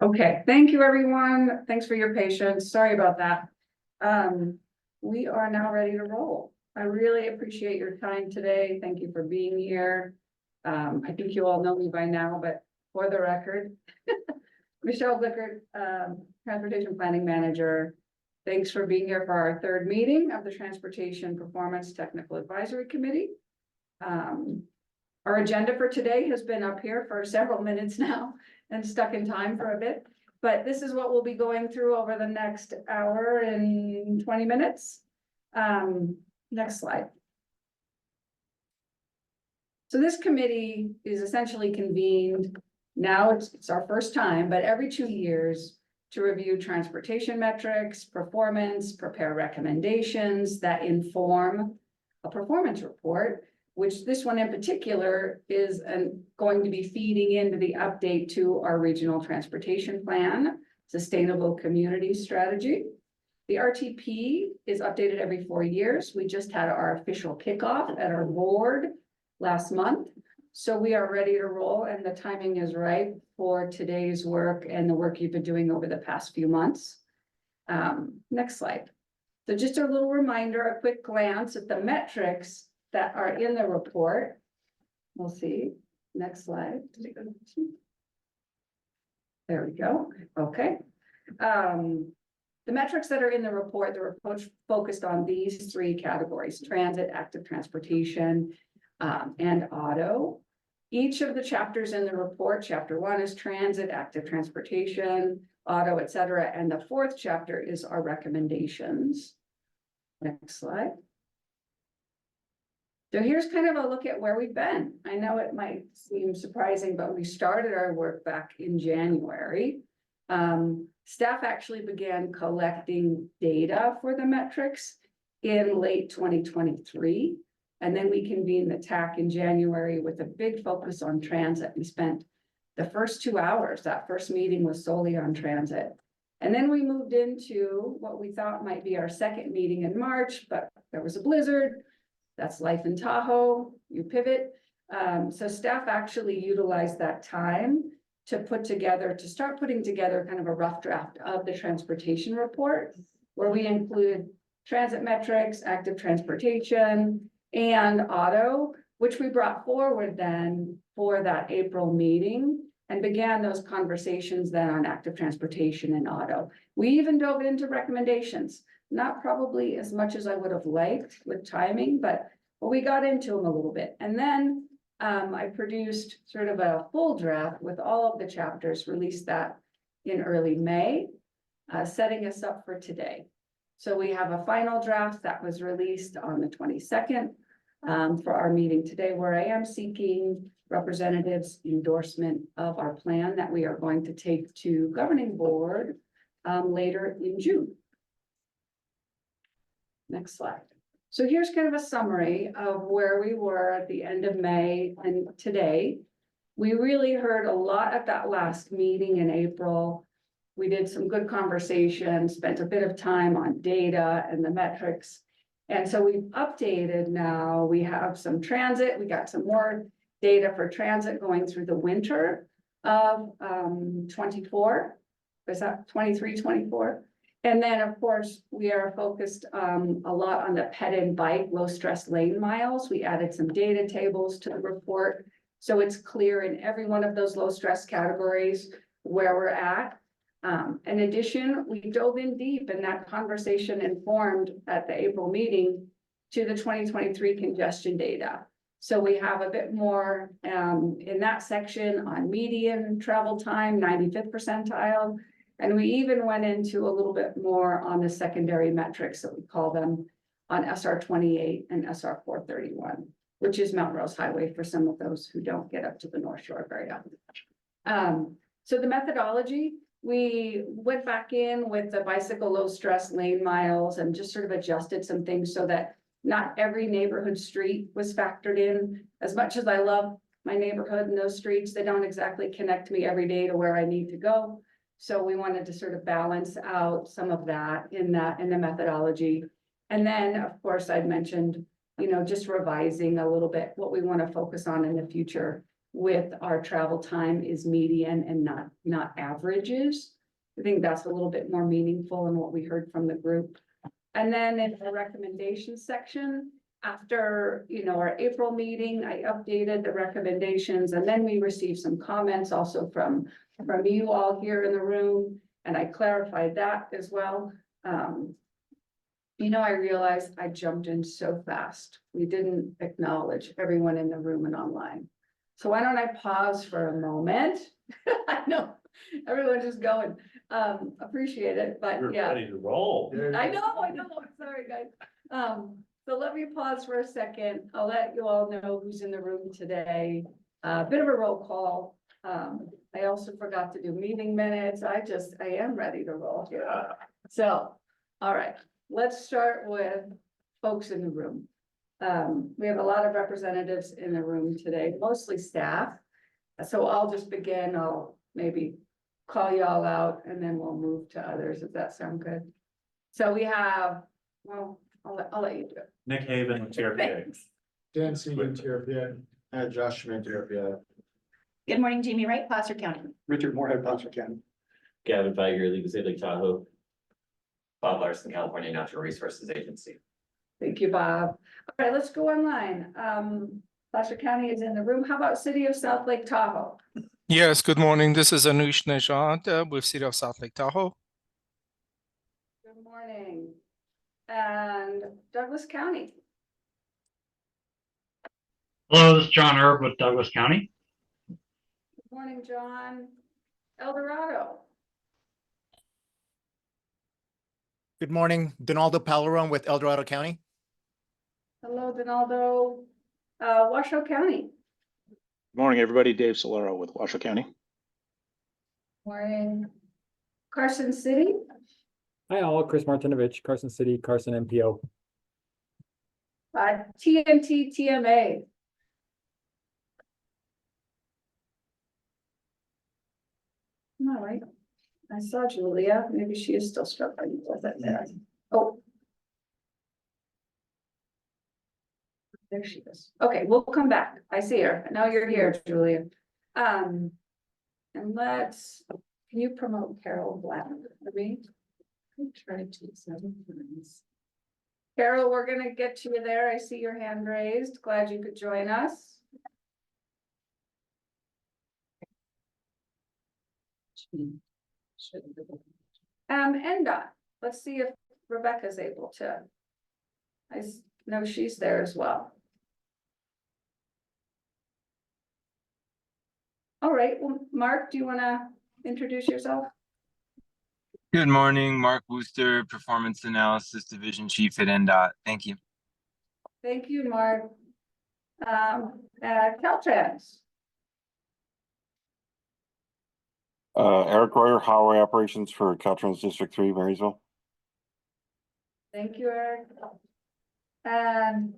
Okay, thank you, everyone. Thanks for your patience. Sorry about that. We are now ready to roll. I really appreciate your time today. Thank you for being here. I think you all know me by now, but for the record, Michelle Blickert, Transportation Planning Manager. Thanks for being here for our third meeting of the Transportation Performance Technical Advisory Committee. Our agenda for today has been up here for several minutes now and stuck in time for a bit, but this is what we'll be going through over the next hour and 20 minutes. Next slide. So this committee is essentially convened. Now it's our first time, but every 2 years to review transportation metrics, performance, prepare recommendations that inform a performance report, which this one in particular is going to be feeding into the update to our regional transportation plan, sustainable community strategy. The RTP is updated every 4 years. We just had our official kickoff at our board last month. So we are ready to roll, and the timing is right for today's work and the work you've been doing over the past few months. Next slide. So just a little reminder, a quick glance at the metrics that are in the report. We'll see. Next slide. There we go. Okay. The metrics that are in the report, the report focused on these 3 categories: transit, active transportation, and auto. Each of the chapters in the report, chapter 1 is transit, active transportation, auto, etc. And the 4th chapter is our recommendations. Next slide. So here's kind of a look at where we've been. I know it might seem surprising, but we started our work back in January. Staff actually began collecting data for the metrics in late 2023. And then we convened the TAC in January with a big focus on transit. We spent the first 2 hours, that first meeting was solely on transit. And then we moved into what we thought might be our second meeting in March, but there was a blizzard. That's life in Tahoe, you pivot. So staff actually utilized that time to start putting together kind of a rough draft of the transportation report, where we include transit metrics, active transportation, and auto, which we brought forward then for that April meeting and began those conversations then on active transportation and auto. We even dove into recommendations, not probably as much as I would have liked with timing, but we got into them a little bit. And then I produced sort of a full draft with all of the chapters, released that in early May, setting us up for today. So we have a final draft that was released on the 22nd for our meeting today, where I am seeking representatives' endorsement of our plan that we are going to take to governing board later in June. Next slide. So here's kind of a summary of where we were at the end of May and today. We really heard a lot at that last meeting in April. We did some good conversation, spent a bit of time on data and the metrics. And so we've updated now. We have some transit. We got some more data for transit going through the winter of 24. Is that 23, 24? And then, of course, we are focused a lot on the ped and bike low stress lane miles. We added some data tables to the report, so it's clear in every one of those low stress categories where we're at. In addition, we dove in deep, and that conversation informed at the April meeting to the 2023 congestion data. So we have a bit more in that section on median travel time, 95th percentile. And we even went into a little bit more on the secondary metrics that we call them on SR 28 and SR 431, which is Mount Rose Highway for some of those who don't get up to the North Shore very often. So the methodology, we went back in with the bicycle low stress lane miles and just sort of adjusted some things so that not every neighborhood street was factored in. As much as I love my neighborhood and those streets, they don't exactly connect me every day to where I need to go. So we wanted to sort of balance out some of that in the methodology. And then, of course, I'd mentioned, just revising a little bit what we want to focus on in the future with our travel time is median and not averages. I think that's a little bit more meaningful in what we heard from the group. And then in the recommendation section, after, our April meeting, I updated the recommendations, and then we received some comments also from you all here in the room, and I clarified that as well. I realized I jumped in so fast. We didn't acknowledge everyone in the room and online. So why don't I pause for a moment? I know everyone's just going. Appreciate it, but You're yeah. ready to roll. I know, I'm sorry, guys. So let me pause for a second. I'll let you all know who's in the room today. A bit of a roll call. I also forgot to do meeting minutes. I am ready to roll here. So, all right, let's start with folks in the room. We have a lot of representatives in the room today, mostly staff. So I'll just begin. I'll maybe call you all out and then we'll move to others. Does that sound good? So we have, well, I'll let you do it. Nick Haven, Chair PA. Thanks. Dan Seaman, TRPA. And Josh Schmidt, TRPA. Good morning, Jamie Wright, Placer County. Richard Moorhead, Placer County. Gavin Feiger, Legal State Lake Tahoe. Bob Larson, California Natural Resources Agency. Thank you, Bob. All right, let's go online. Placer County is in the room. How about City of South Lake Tahoe? Yes, good morning. This is Anush Nishant with City of South Lake Tahoe. Good morning. And Douglas County. Hello, this is John Herb with Douglas County. Good morning, John. El Dorado. Good morning, Donaldo Palaron with El Dorado County. Hello, Donaldo. Washoe County. Good morning, everybody. Dave Solero with Washoe County. Morning. Carson City. Hi all, Chris Martinovich, Carson City, Carson MPO. TNT TMA. All right. I saw Julia. Maybe she is still struggling with it there. Oh. There she is. Okay, we'll come back. I see her. Now you're here, Julia. And can you promote Carol Black for me? I tried to 7 times. Carol, we're gonna get to you there. I see your hand raised. Glad you could join us. NDOT. Let's see if Rebecca's able to. I know she's there as well. All right, well, Mark, do you want to introduce yourself? Good morning, Mark Wooster, Performance Analysis Division Chief at NDOT. Thank you. Thank you, Mark. Caltrans. Eric Royer, Highway Operations for Caltrans District 3, Marysville. Thank you, Eric. And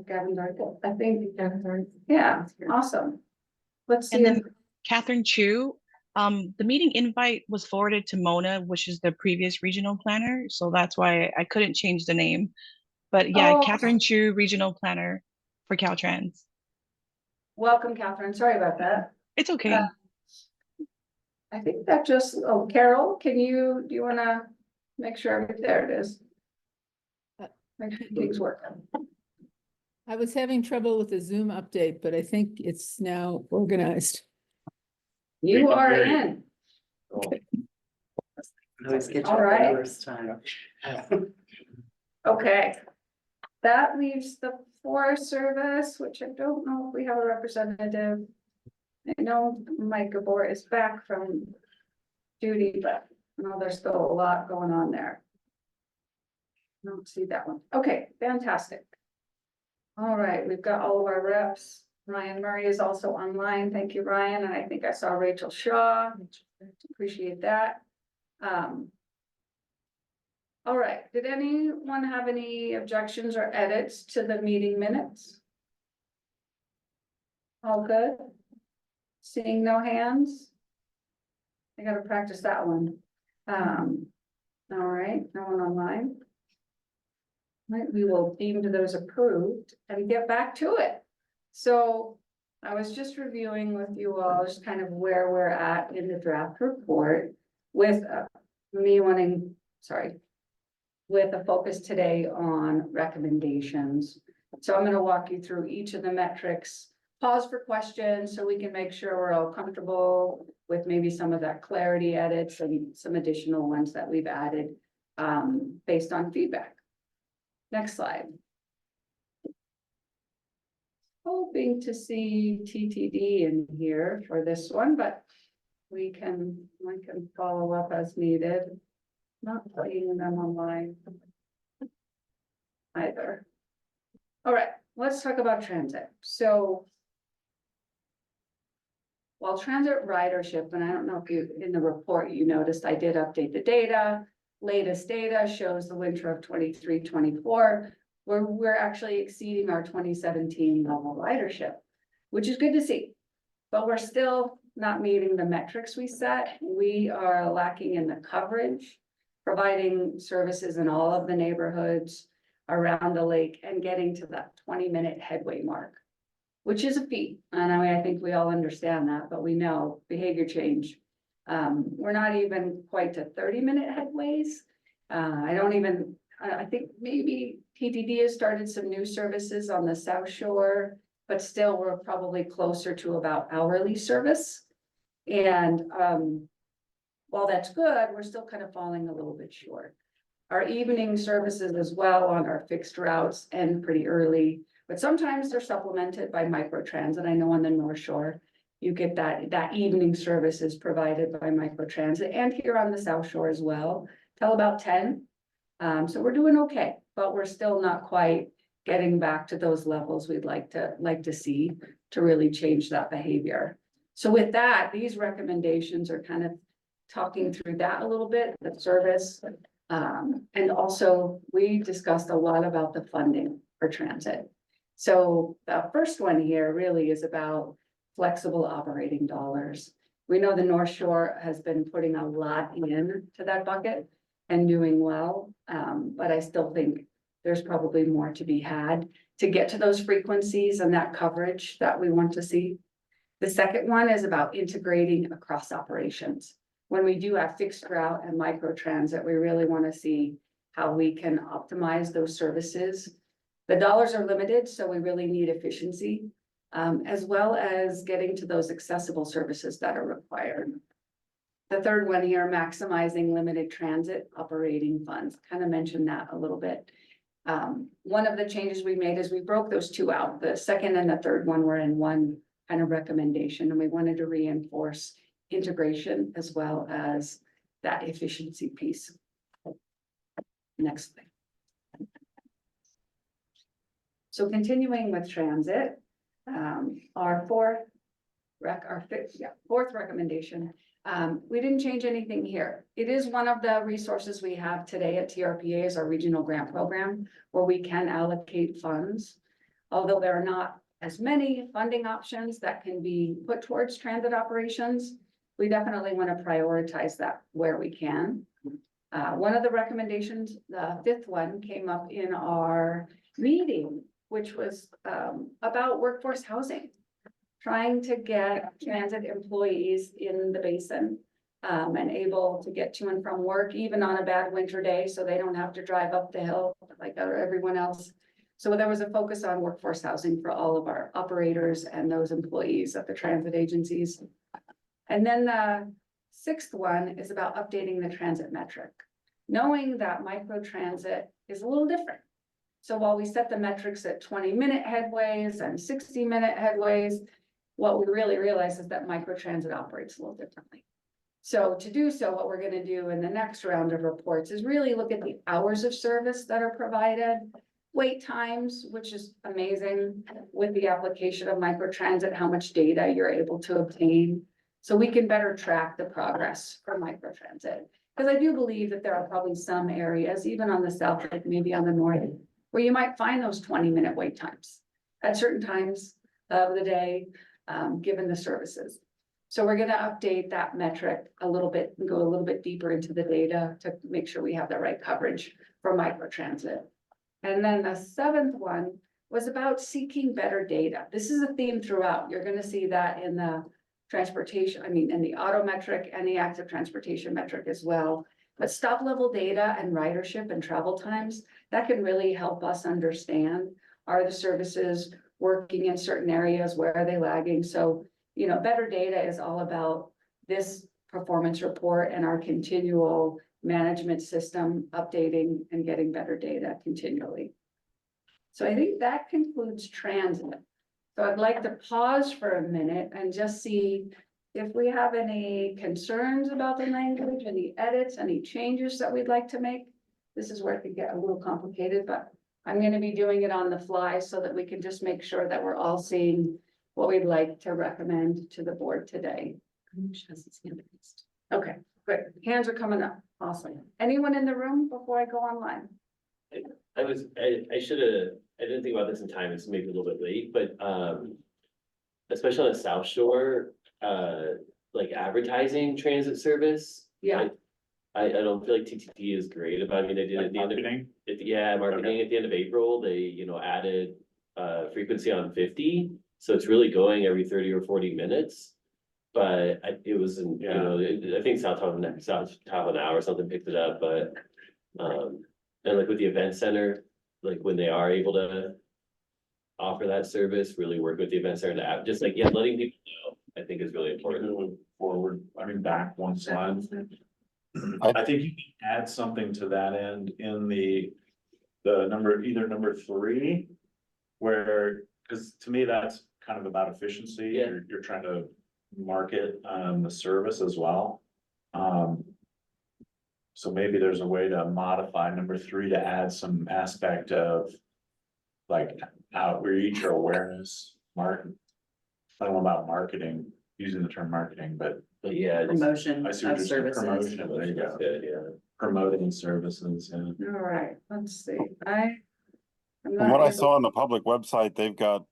Gavin's already, I think Gavin's already, yeah, awesome. Let's see. And then Catherine Chu, the meeting invite was forwarded to Mona, which is the previous regional planner. So that's why I couldn't change the name. But yeah, Catherine Chu, regional planner for Caltrans. Welcome, Catherine. Sorry about that. It's okay. I think that just, Carol, do you want to make sure there it is? Make sure things work. I was having trouble with the Zoom update, but I think it's now organized. You are in. Okay. All right. Okay. That leaves the Forest Service, which I don't know if we have a representative. I know Mike Gabor is back from duty, but no, there's still a lot going on there. I don't see that one. Okay, fantastic. All right, we've got all of our reps. Ryan Murray is also online. Thank you, Ryan. And I think I saw Rachel Shaw. Appreciate that. All right, did anyone have any objections or edits to the meeting minutes? All good? Seeing no hands? I gotta practice that one. All right, no one online. Right, we will deem to those approved and get back to it. So I was just reviewing with you all, just kind of where we're at in the draft report with with a focus today on recommendations. So I'm gonna walk you through each of the metrics, pause for questions so we can make sure we're all comfortable with maybe some of that clarity edits and some additional ones that we've added based on feedback. Next slide. Hoping to see TTD in here for this one, but I can follow up as needed. Not seeing them online either. All right, let's talk about transit. So while transit ridership, and I don't know if you, in the report, you noticed I did update the data. Latest data shows the winter of 23-24, where we're actually exceeding our 2017 level ridership, which is good to see. But we're still not meeting the metrics we set. We are lacking in the coverage, providing services in all of the neighborhoods around the lake and getting to that 20-minute headway mark, which is a feat. And I mean, I think we all understand that, but we know behavior change. We're not even quite to 30-minute headways. I think maybe TTD has started some new services on the South Shore, but still we're probably closer to about hourly service. And while that's good, we're still kind of falling a little bit short. Our evening services as well on our fixed routes end pretty early, but sometimes they're supplemented by microtransit. I know on the North Shore, you get that evening services provided by microtransit, and here on the South Shore as well, till about 10. So we're doing okay, but we're still not quite getting back to those levels we'd like to see to really change that behavior. So with that, these recommendations are kind of talking through that a little bit, the service. And also we discussed a lot about the funding for transit. So the first one here really is about flexible operating dollars. We know the North Shore has been putting a lot in to that bucket and doing well. But I still think there's probably more to be had to get to those frequencies and that coverage that we want to see. The second one is about integrating across operations. When we do have fixed route and microtransit, we really want to see how we can optimize those services. The dollars are limited, so we really need efficiency, as well as getting to those accessible services that are required. The third one here, maximizing limited transit operating funds, kind of mentioned that a little bit. One of the changes we made is we broke those two out. The second and the third one were in one kind of recommendation, and we wanted to reinforce integration as well as that efficiency piece. Next thing. So continuing with transit, our fourth recommendation, we didn't change anything here. It is one of the resources we have today at TRPA is our regional grant program, where we can allocate funds. Although there are not as many funding options that can be put towards transit operations, we definitely want to prioritize that where we can. One of the recommendations, the fifth one, came up in our meeting, which was about workforce housing. Trying to get transit employees in the basin and able to get to and from work, even on a bad winter day, so they don't have to drive up the hill like everyone else. So there was a focus on workforce housing for all of our operators and those employees at the transit agencies. And then the sixth one is about updating the transit metric, knowing that microtransit is a little different. So while we set the metrics at 20-minute headways and 60-minute headways, what we really realize is that microtransit operates a little differently. So to do so, what we're going to do in the next round of reports is really look at the hours of service that are provided, wait times, which is amazing with the application of microtransit, how much data you're able to obtain, so we can better track the progress for microtransit. Because I do believe that there are probably some areas, even on the south, like maybe on the north, where you might find those 20-minute wait times at certain times of the day, given the services. So we're going to update that metric a little bit and go a little bit deeper into the data to make sure we have the right coverage for microtransit. And then the seventh one was about seeking better data. This is a theme throughout. You're gonna see that in the transportation, in the auto metric and the active transportation metric as well. But stop level data and ridership and travel times, that can really help us understand, are the services working in certain areas? Where are they lagging? So, better data is all about this performance report and our continual management system updating and getting better data continually. So I think that concludes transit. So I'd like to pause for a minute and just see if we have any concerns about the language, any edits, any changes that we'd like to make. This is where it could get a little complicated, but I'm going to be doing it on the fly so that we can just make sure that we're all seeing what we'd like to recommend to the board today. Okay, good. Hands are coming up. Awesome. Anyone in the room before I go online? I didn't think about this in time, it's maybe a little bit late, but, especially on the South Shore, like advertising transit service. Yeah. I don't feel like TTT is great about, they did at the end of, Marketing? marketing at the end of April, they, added, frequency on 50. So it's really going every 30 or 40 minutes. But it wasn't, I think South Tahoe Now or something picked it up, but, and like with the event center, like when they are able to offer that service, really work with the event center to app, just like, letting people know, I think is really important. Moving forward, back one slide. I think you can add something to that end in the number, either number 3, where, because to me, that's kind of about efficiency. Yeah. You're trying to market the service as well. So maybe there's a way to modify number 3 to add some aspect of like outreach or awareness, I don't know about marketing, using the term marketing, but yeah. Promotion I see of what you're saying, services. promotion, there you go. Good, yeah. Promoting services, yeah. All right, let's see. From what I saw on the public website, they've got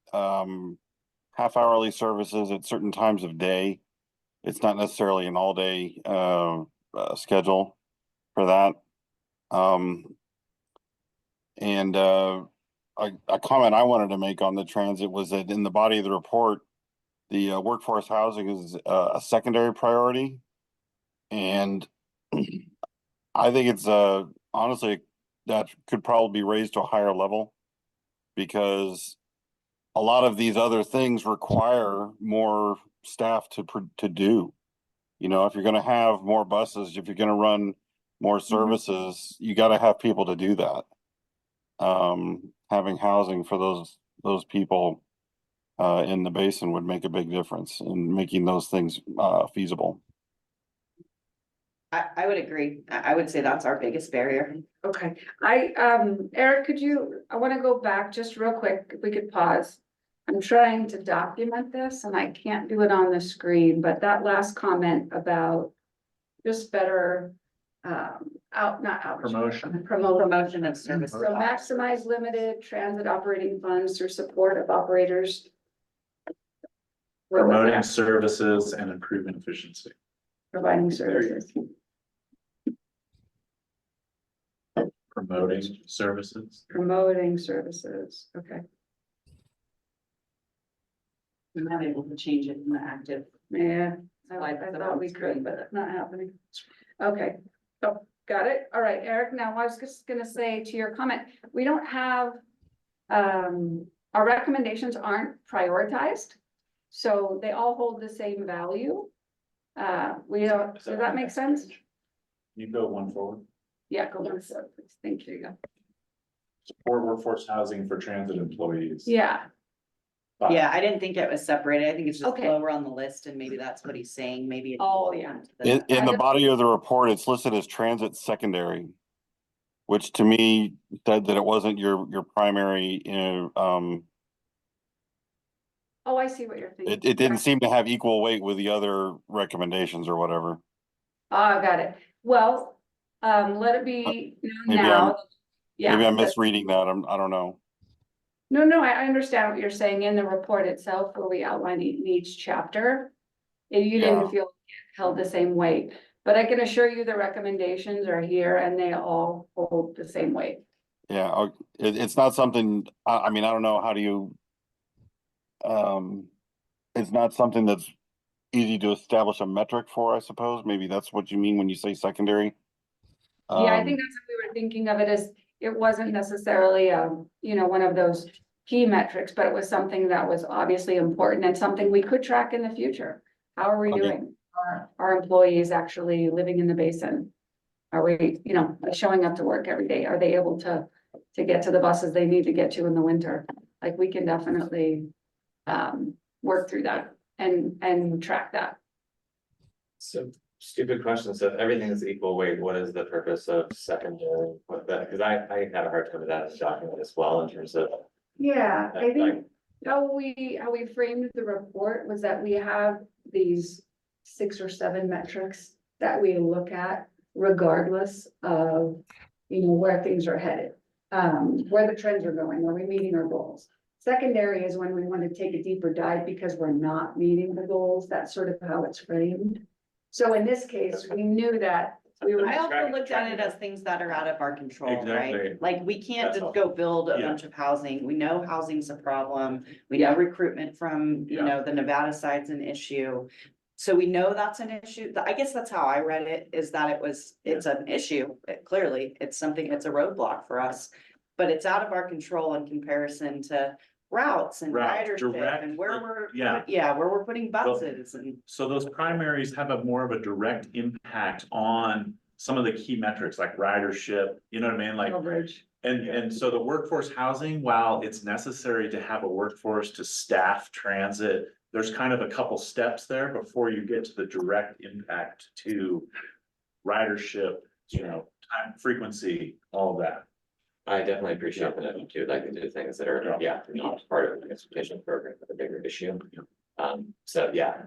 half-hourly services at certain times of day. It's not necessarily an all-day schedule for that. And a comment I wanted to make on the transit was that in the body of the report, the workforce housing is a secondary priority. And I think it's honestly, that could probably be raised to a higher level, because a lot of these other things require more staff to do. If you're going to have more buses, if you're going to run more services, you got to have people to do that. Having housing for those people in the basin would make a big difference in making those things feasible. I would agree. I would say that's our biggest barrier. Okay, Eric, I want to go back just real quick, if we could pause. I'm trying to document this and I can't do it on the screen, but that last comment about just better, Promotion of service. So maximize limited transit operating funds through support of operators. Where was Promoting that? services and improving efficiency. Providing services. Promoting services. Promoting services, okay. We're not able to change it in the active. Yeah, I thought we could, but it's not happening. Okay, so got it. All right, Eric, now I was just gonna say to your comment, we don't have, our recommendations aren't prioritized. So they all hold the same value. We don't, does that make sense? You go one forward. Yeah, go on, so please, thank you. Support workforce housing for transit employees. Yeah, Yeah, I didn't think it was separated. I think it's just Okay. lower on the list and maybe that's what he's saying. Maybe. Oh, yeah. In the body of the report, it's listed as transit secondary, which to me said that it wasn't your primary. oh, I see what you're thinking. It didn't seem to have equal weight with the other recommendations or whatever. Oh, got it. Well, let it be known Maybe now. Yeah. Maybe I'm misreading that. I don't know. No, I understand what you're saying in the report itself, where we outline in each chapter. You Yeah. didn't feel held the same weight, but I can assure you the recommendations are here and they all hold the same weight. Yeah, it's not something, I mean, I don't know, how do you, it's not something that's easy to establish a metric for, I suppose. Maybe that's what you mean when you say secondary. Yeah, I think that's what we were thinking of it as, it wasn't necessarily, you know, one of those key metrics, but it was something that was obviously important and something we could track in the future. How are we Okay. doing? Are our employees actually living in the basin? Are we, you know, showing up to work every day? Are they able to get to the buses they need to get to in the winter? Like, we can definitely work through that and track that. So stupid question. So if everything is equal weight, what is the purpose of secondary with that? Because I had a hard time with that as a document as well in terms of. Yeah, I Like- think how we framed the report was that we have these 6 or 7 metrics that we look at regardless of, you know, where things are headed. Where the trends are going, are we meeting our goals? Secondary is when we want to take a deeper dive because we're not meeting the goals. That's sort of how it's framed. So in this case, we knew that we were. I also looked at it as things that are out of our control, Exactly. right? Like, we can't That's just all. go build a Yeah. bunch of housing. We know housing's a problem. We know recruitment from, you Yeah. know, the Nevada side's an issue. So we know that's an issue. I guess that's how I read it, is that it's an issue. Clearly, it's something, it's a roadblock for us. But it's out of our control in comparison to routes and Routes, ridership direct, and where we're, yeah. where we're putting buses and. So those primaries have a more of a direct impact on some of the key metrics like ridership, you know what I mean? Like, Coverage. and so the workforce housing, while it's necessary to have a workforce to staff transit, there's kind of a couple steps there before you get to the direct impact to ridership, you know, time, frequency, all of that. I definitely appreciate that you do like to do things that are, not part of the transportation program, but a bigger issue. So yeah,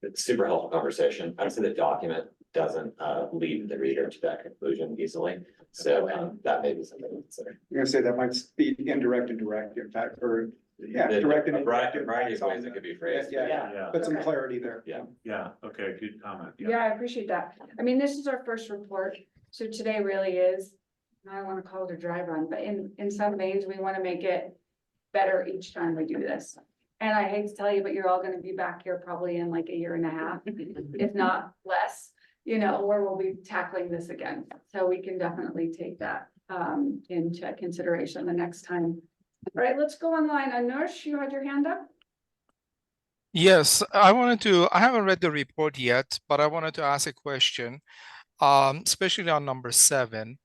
it's super helpful conversation. I would say the document doesn't lead the reader to that conclusion easily. So that may be something to consider. You're gonna say that might be indirect and direct impact, or, direct and A indirect. variety of ways it could be phrased. but Yeah. Put some Okay. clarity there. Yeah, okay, good comment. Yeah, I appreciate that. I mean, this is our first report, so today really is, I don't want to call it a dry run, but in some veins, we want to make it better each time we do this. And I hate to tell you, but you're all gonna be back here probably in like a year and a half, if not less, you know, where we'll be tackling this again. So we can definitely take that into consideration the next time. All right, let's go online. Anush, you had your hand up? Yes, I haven't read the report yet, but I wanted to ask a question, especially on number 7.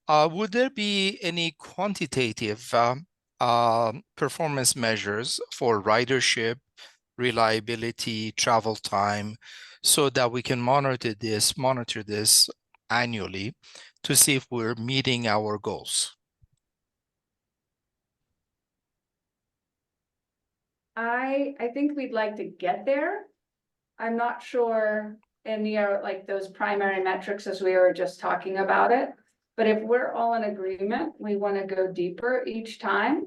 Would there be any quantitative performance measures for ridership, reliability, travel time, so that we can monitor this annually to see if we're meeting our goals? I think we'd like to get there. I'm not sure in the, like those primary metrics as we were just talking about it. But if we're all in agreement, we want to go deeper each time.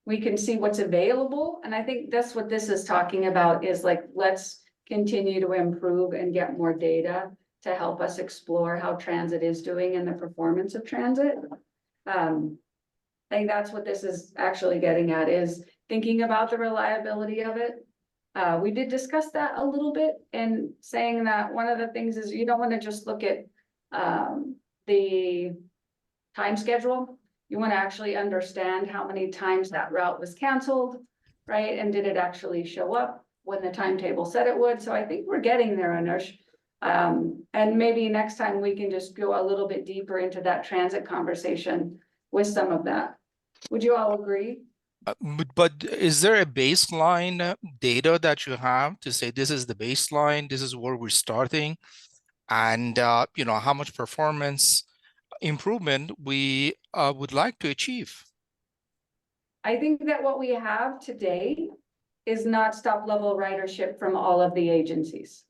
We can see what's available. And I think that's what this is talking about, is like, let's continue to improve and get more data to help us explore how transit is doing and the performance of transit. I think that's what this is actually getting at, is thinking about the reliability of it. We did discuss that a little bit, and saying that one of the things is you don't want to just look at the time schedule. You want to actually understand how many times that route was canceled, right? And did it actually show up when the timetable said it would? So I think we're getting there, Anush. And maybe next time we can just go a little bit deeper into that transit conversation with some of that. Would you all agree? But is there a baseline data that you have to say this is the baseline, this is where we're starting, and you know, how much performance improvement we would like to achieve? I think that what we have today is not stop level ridership from all of the agencies,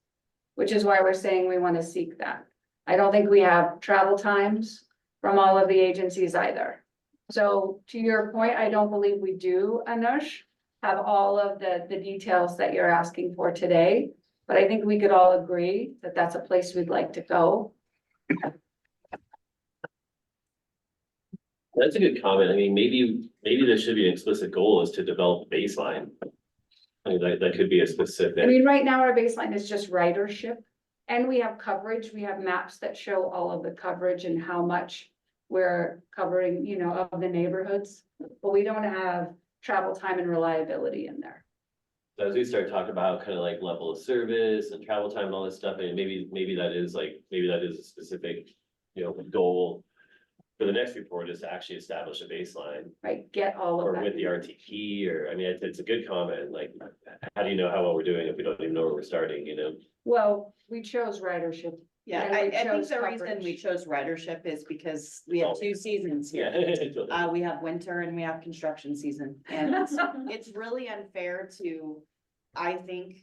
which is why we're saying we want to seek that. I don't think we have travel times from all of the agencies either. So to your point, I don't believe we do, Anush, have all of the details that you're asking for today. But I think we could all agree that that's a place we'd like to go. That's a good comment. I mean, maybe there should be an explicit goal is to develop a baseline. I mean, that could be a specific. I mean, right now our baseline is just ridership. And we have coverage, we have maps that show all of the coverage and how much we're covering, you know, of the neighborhoods. But we don't have travel time and reliability in there. So as we start talking about kind of like level of service and travel time and all this stuff, and maybe that is a specific, you know, goal for the next report is to actually establish a baseline. Right, get all of Or that. with the RTP, or, I mean, it's a good comment, like, how do you know how well we're doing if we don't even know where we're starting, you know? Well, we chose ridership. Yeah, and I we think chose the reason coverage. we chose ridership is because we have two seasons Yeah. here. We have winter and we have construction season, and it's really unfair to, I think,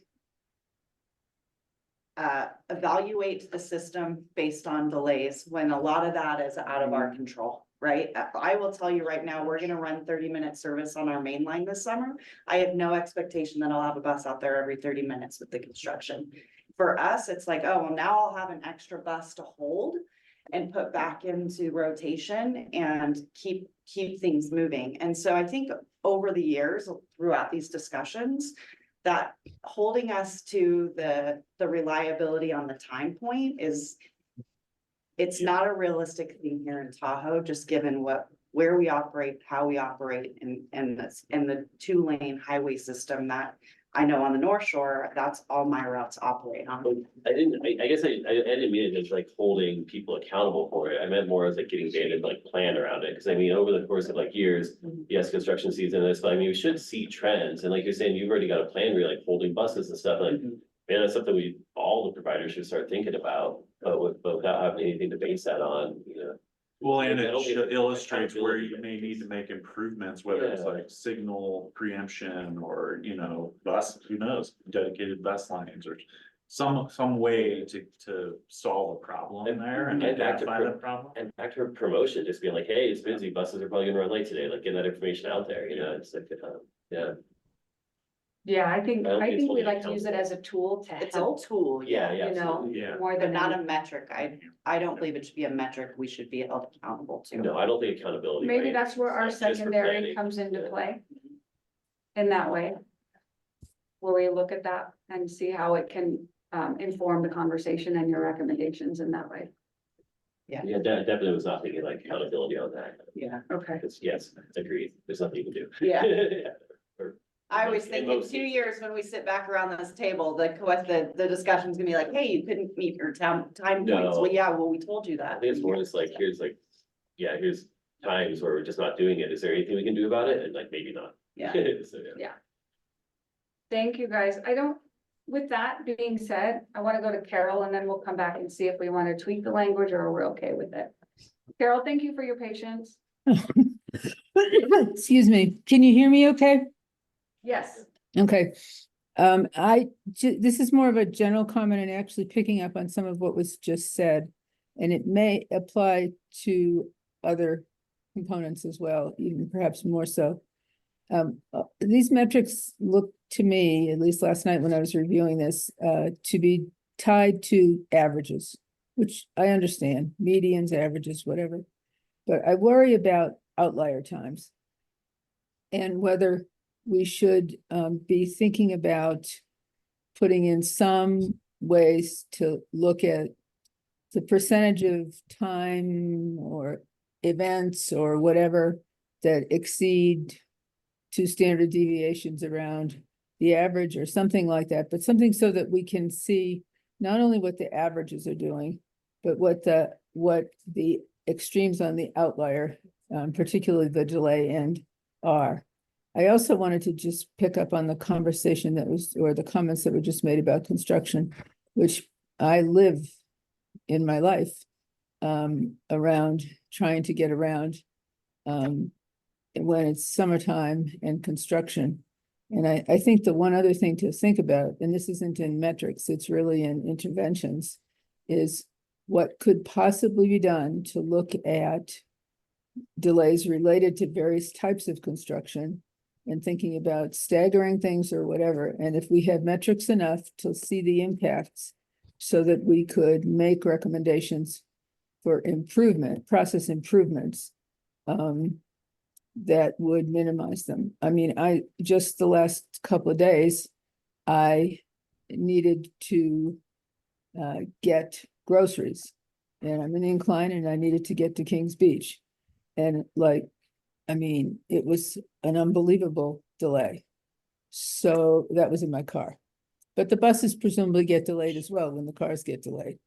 evaluate the system based on delays when a lot of that is out of our control, right? I will tell you right now, we're gonna run 30-minute service on our main line this summer. I have no expectation that I'll have a bus out there every 30 minutes with the construction. For us, it's like, oh, well, now I'll have an extra bus to hold and put back into rotation and keep things moving. And so I think over the years, throughout these discussions, that holding us to the reliability on the time point it's not a realistic thing here in Tahoe, just given where we operate, how we operate, and the 2-lane highway system that I know on the North Shore, that's all my routes operate on. I guess I didn't mean it as like holding people accountable for it. I meant more as like getting data to like plan around it. Cause I mean, over the course of like years, yes, construction season and this, but I mean, we should see trends. And like you're saying, you've already got a plan where you're like holding buses and stuff like, man, that's something all the providers should start thinking about, but without having anything to base that on, you know. Well, and I it don't think illustrates where accountability. you may need to make improvements, whether it's Yeah. like signal preemption or, you know, bus, who knows, dedicated bus lines or some way to solve a problem there and And back to identify that problem. And back to promotion, just being like, hey, it's busy, buses are probably gonna run late today, like getting that information out there, you know, it's like, yeah. Yeah, I think I don't think it's we holding like to use it as a tool to It's a help, tool, Yeah, yeah, yeah. you know, absolutely. Yeah. more but than not any- a metric. I don't believe it should be a metric we should be held accountable to. No, I don't think accountability. Maybe right, that's where our is just for secondary planning. comes into Yeah. play. In that way. Where we look at that and see how it can inform the conversation and your recommendations in that way. Yeah, definitely was not thinking like accountability on that. Yeah. Okay. It's, yes, agreed, there's nothing you can do. Yeah. Or- I always in think in most 2 cases. years, when we sit back around this table, the discussion's gonna be like, hey, you couldn't meet your time points. No. Well, yeah, well, we told you I that. think it's more just like, here's times where we're just not doing it, is there anything we can do about it, and like, maybe not. Yeah. So, yeah. Thank you, guys. With that being said, I want to go to Carol and then we'll come back and see if we want to tweak the language or we're okay with it. Carol, thank you for your patience. Excuse me, can you hear me okay? Yes. Okay. This is more of a general comment and actually picking up on some of what was just said. And it may apply to other components as well, even perhaps more so. These metrics look to me, at least last night when I was reviewing this, to be tied to averages, which I understand, medians, averages, whatever. But I worry about outlier times and whether we should be thinking about putting in some ways to look at the percentage of time or events or whatever that exceed 2 standard deviations around the average or something like that, but something so that we can see not only what the averages are doing, but what the extremes on the outlier, particularly the delay end, are. I also wanted to just pick up on the conversation or the comments that were just made about construction, which I live in my life around trying to get around when it's summertime and construction. And I think the one other thing to think about, and this isn't in metrics, it's really in interventions, is what could possibly be done to look at delays related to various types of construction and thinking about staggering things or whatever. And if we have metrics enough to see the impacts so that we could make recommendations for improvement, process improvements, that would minimize them. I mean, just the last couple of days, I needed to get groceries. And I'm in Incline and I needed to get to Kings Beach. And like, I mean, it was an unbelievable delay. So that was in my car. But the buses presumably get delayed as well when the cars get delayed.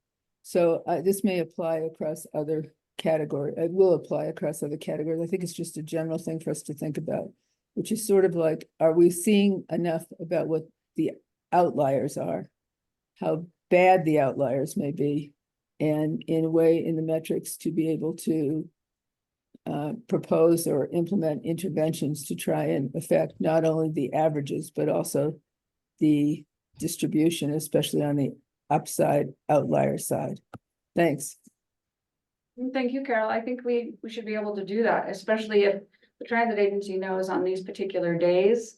So this may apply across other categories. It will apply across other categories. I think it's just a general thing for us to think about, which is sort of like, are we seeing enough about what the outliers are, how bad the outliers may be, and in a way in the metrics to be able to propose or implement interventions to try and affect not only the averages, but also the distribution, especially on the upside outlier side. Thanks. Thank you, Carol. I think we should be able to do that, especially if the transit agency knows on these particular days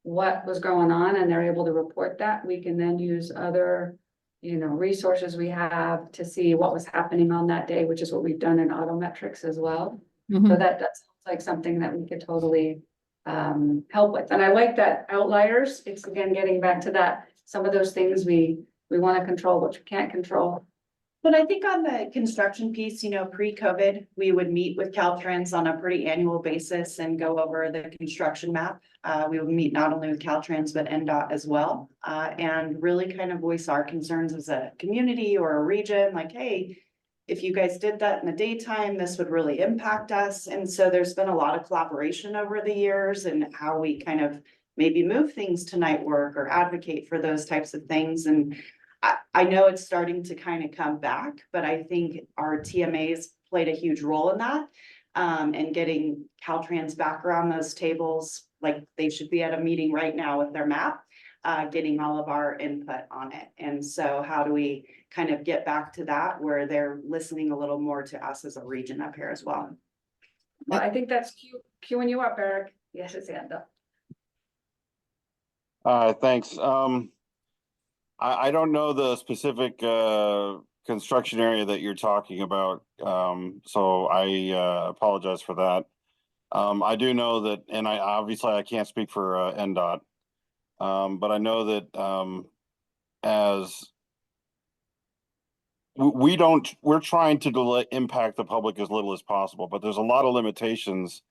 what was going on and they're able to report that. We can then use other, resources we have to see what was happening on that day, which is what we've done in autometrics as well. So that sounds like something that we could totally help with. And I like that outliers. It's again, getting back to that, some of those things we want to control, which we can't control. But I think on the construction piece, pre-COVID, we would meet with Caltrans on a pretty annual basis and go over the construction map. We would meet not only with Caltrans, but NDOT as well, and really kind of voice our concerns as a community or a region, like, hey, if you guys did that in the daytime, this would really impact us. And so there's been a lot of collaboration over the years and how we kind of maybe move things to night work or advocate for those types of things. And I know it's starting to kind of come back, but I think our TMAs played a huge role in that. And getting Caltrans back around those tables, like they should be at a meeting right now with their map, getting all of our input on it. And so how do we kind of get back to that where they're listening a little more to us as a region up here as well? Well, I think that's queuing you up, Eric. Yes, it's hand up. Thanks. I don't know the specific construction area that you're talking about, so I apologize for that. I do know that, and I can't speak for NDOT, but I know that as we're trying to impact the public as little as possible, but there's a lot of limitations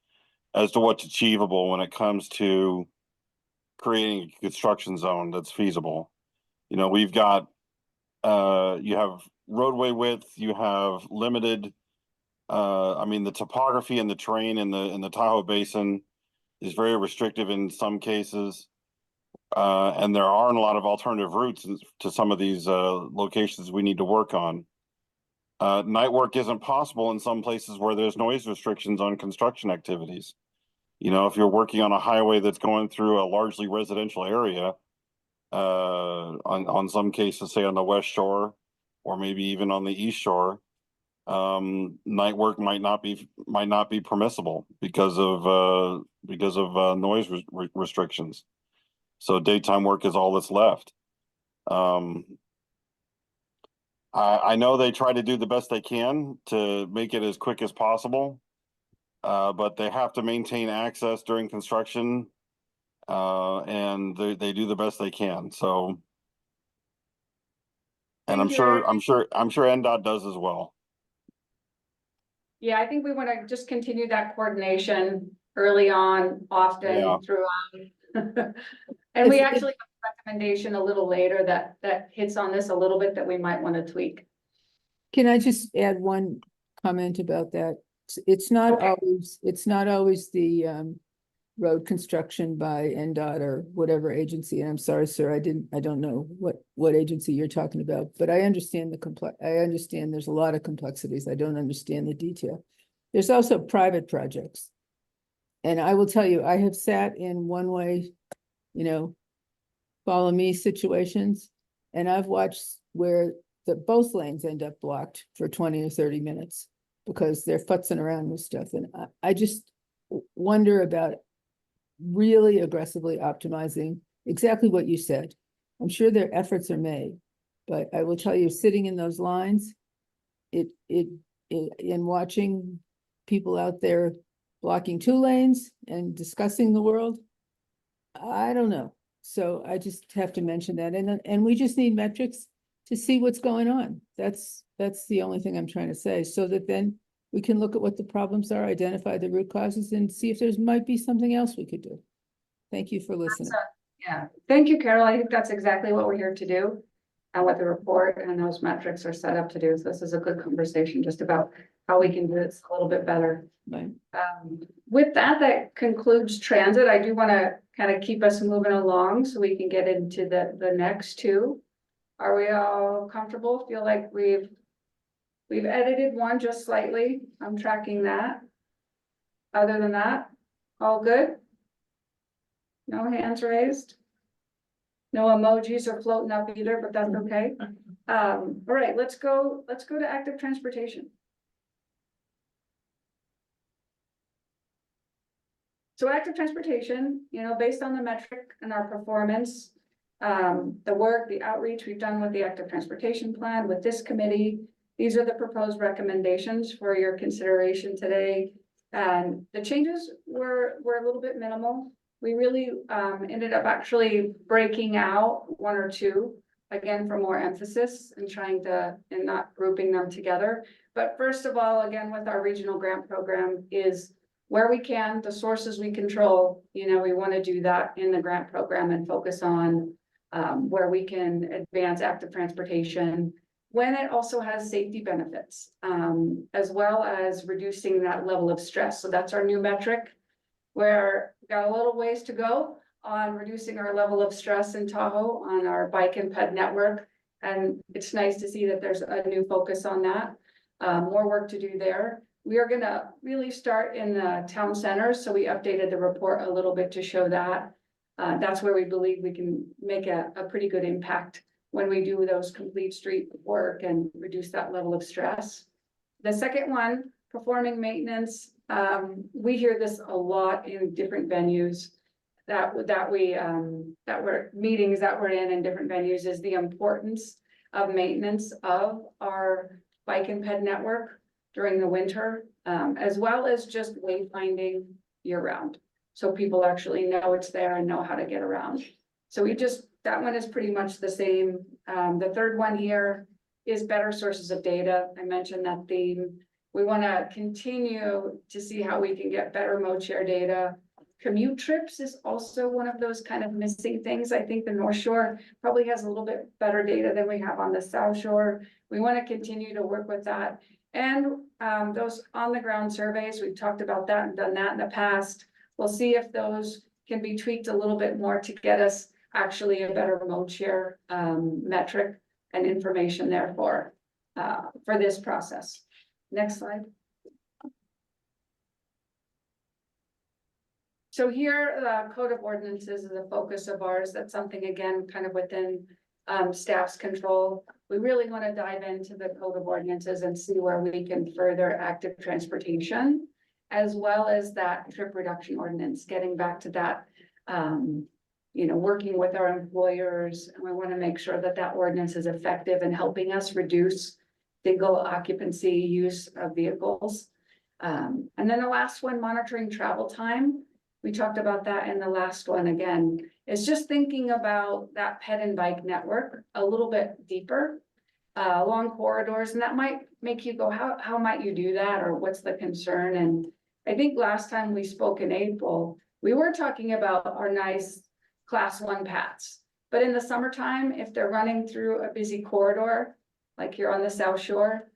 as to what's achievable when it comes to creating a construction zone that's feasible. We've got, you have roadway width, you have limited, the topography and the terrain in the Tahoe Basin is very restrictive in some cases. And there aren't a lot of alternative routes to some of these locations we need to work on. Night work isn't possible in some places where there's noise restrictions on construction activities. If you're working on a highway that's going through a largely residential area, on some cases, say on the West Shore, or maybe even on the East Shore, night work might not be permissible because of noise restrictions. So daytime work is all that's left. I know they try to do the best they can to make it as quick as possible, but they have to maintain access during construction, and they do the best they can. So, and I'm sure NDOT does as well. Yeah, I think we want to just continue that coordination early on, often throughout. And we actually have a recommendation a little later that hits on this a little bit that we might want to tweak. Can I just add one comment about that? It's not always the road construction by NDOT or whatever agency. And I'm sorry, sir, I don't know what agency you're talking about, but I understand I understand there's a lot of complexities. I don't understand the detail. There's also private projects. And I will tell you, I have sat in one-way, follow me situations, and I've watched where both lanes end up blocked for 20 or 30 minutes because they're futzing around with stuff. And I just wonder about really aggressively optimizing exactly what you said. I'm sure their efforts are made, but I will tell you, sitting in those lines, in watching people out there blocking 2 lanes and discussing the world. I don't know. So I just have to mention that. And we just need metrics to see what's going on. That's the only thing I'm trying to say, so that then we can look at what the problems are, identify the root causes, and see if there's might be something else we could do. Thank you for listening. Yeah, thank you, Carol. I think that's exactly what we're here to do. And what the report and those metrics are set up to do. So this is a good conversation just about how we can do this a little bit better. Right. With that, that concludes transit. I do want to kind of keep us moving along so we can get into the next two. Are we all comfortable? Feel like we've edited one just slightly. I'm tracking that. Other than that, all good? No hands raised? No emojis are floating up either, but that's okay. All right, let's go to active transportation. So active transportation, you know, based on the metric and our performance, the work, the outreach we've done with the active transportation plan with this committee, these are the proposed recommendations for your consideration today. And the changes were a little bit minimal. We really ended up actually breaking out 1 or 2, again, for more emphasis and and not grouping them together. But first of all, again, with our regional grant program is where we can, the sources we control, you know, we want to do that in the grant program and focus on where we can advance active transportation when it also has safety benefits, as well as reducing that level of stress. So that's our new metric, where we got a little ways to go on reducing our level of stress in Tahoe on our bike and ped network. And it's nice to see that there's a new focus on that. More work to do there. We are gonna really start in the town centers. So we updated the report a little bit to show that. That's where we believe we can make a pretty good impact when we do those complete street work and reduce that level of stress. The second one, performing maintenance. We hear this a lot in different venues that we're meetings that we're in different venues, is the importance of maintenance of our bike and ped network during the winter, as well as just wayfinding year round. So people actually know it's there and know how to get around. So that one is pretty much the same. The third one here is better sources of data. I mentioned that theme. We want to continue to see how we can get better mode share data. Commute trips is also one of those kind of missing things. I think the North Shore probably has a little bit better data than we have on the South Shore. We want to continue to work with that. And those on the ground surveys, we've talked about that and done that in the past. We'll see if those can be tweaked a little bit more to get us actually a better mode share metric and information there for this process. Next slide. So here, the code of ordinances is a focus of ours. That's something, again, kind of within staff's control. We really want to dive into the code of ordinances and see where we can further active transportation, as well as that trip reduction ordinance, getting back to that, working with our employers. And we want to make sure that that ordinance is effective in helping us reduce single occupancy use of vehicles. And then the last one, monitoring travel time. We talked about that in the last one again. It's just thinking about that ped and bike network a little bit deeper, along corridors. And that might make you go, how might you do that? Or what's the concern? And I think last time we spoke in April, we were talking about our nice class 1 paths. But in the summertime, if they're running through a busy corridor, like here on the South Shore,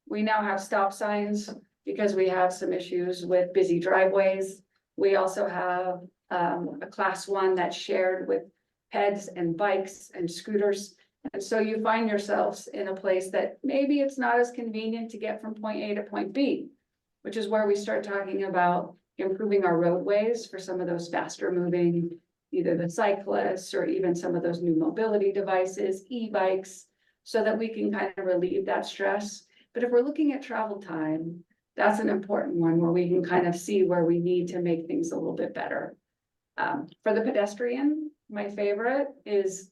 we now have stop signs because we have some issues with busy driveways. We also have a class 1 that's shared with peds and bikes and scooters. And so you find yourselves in a place that maybe it's not as convenient to get from point A to point B, which is where we start talking about improving our roadways for some of those faster moving, either the cyclists or even some of those new mobility devices, e-bikes, so that we can kind of relieve that stress. But if we're looking at travel time, that's an important one where we can kind of see where we need to make things a little bit better. For the pedestrian, my favorite is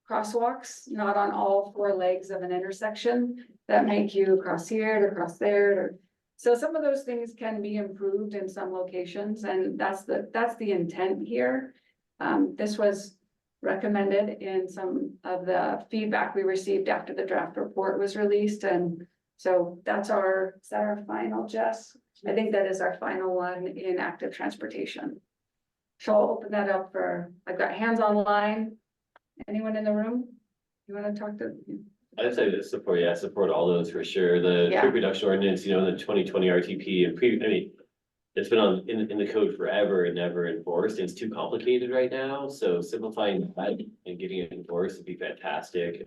crosswalks, not on all 4 legs of an intersection, that make you cross here to cross there. So some of those things can be improved in some locations, and that's the intent here. This was recommended in some of the feedback we received after the draft report was released, and so is that our final, Jess? I think that is our final one in active transportation. So I'll open that up I've got hands online. Anyone in the room? You want to talk to? I'd say that support all those for sure. The Yeah. trip reduction ordinance, the 2020 RTP and it's been in the code forever and never enforced. It's too complicated right now. So simplifying that and getting it enforced would be fantastic.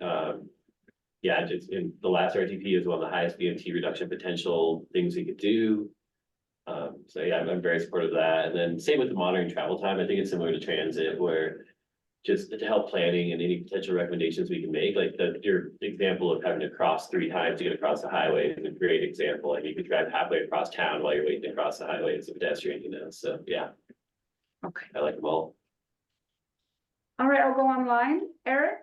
Just in the last RTP is one of the highest BMT reduction potential things we could do. So yeah, I'm very supportive of that. And then same with the monitoring travel time. I think it's similar to transit where just to help planning and any potential recommendations we can make, like your example of having to cross 3 times to get across the highway is a great example. Like you could drive halfway across town while you're waiting to cross the highway as a pedestrian, so yeah. Okay. I like them all. All right, I'll go online. Eric?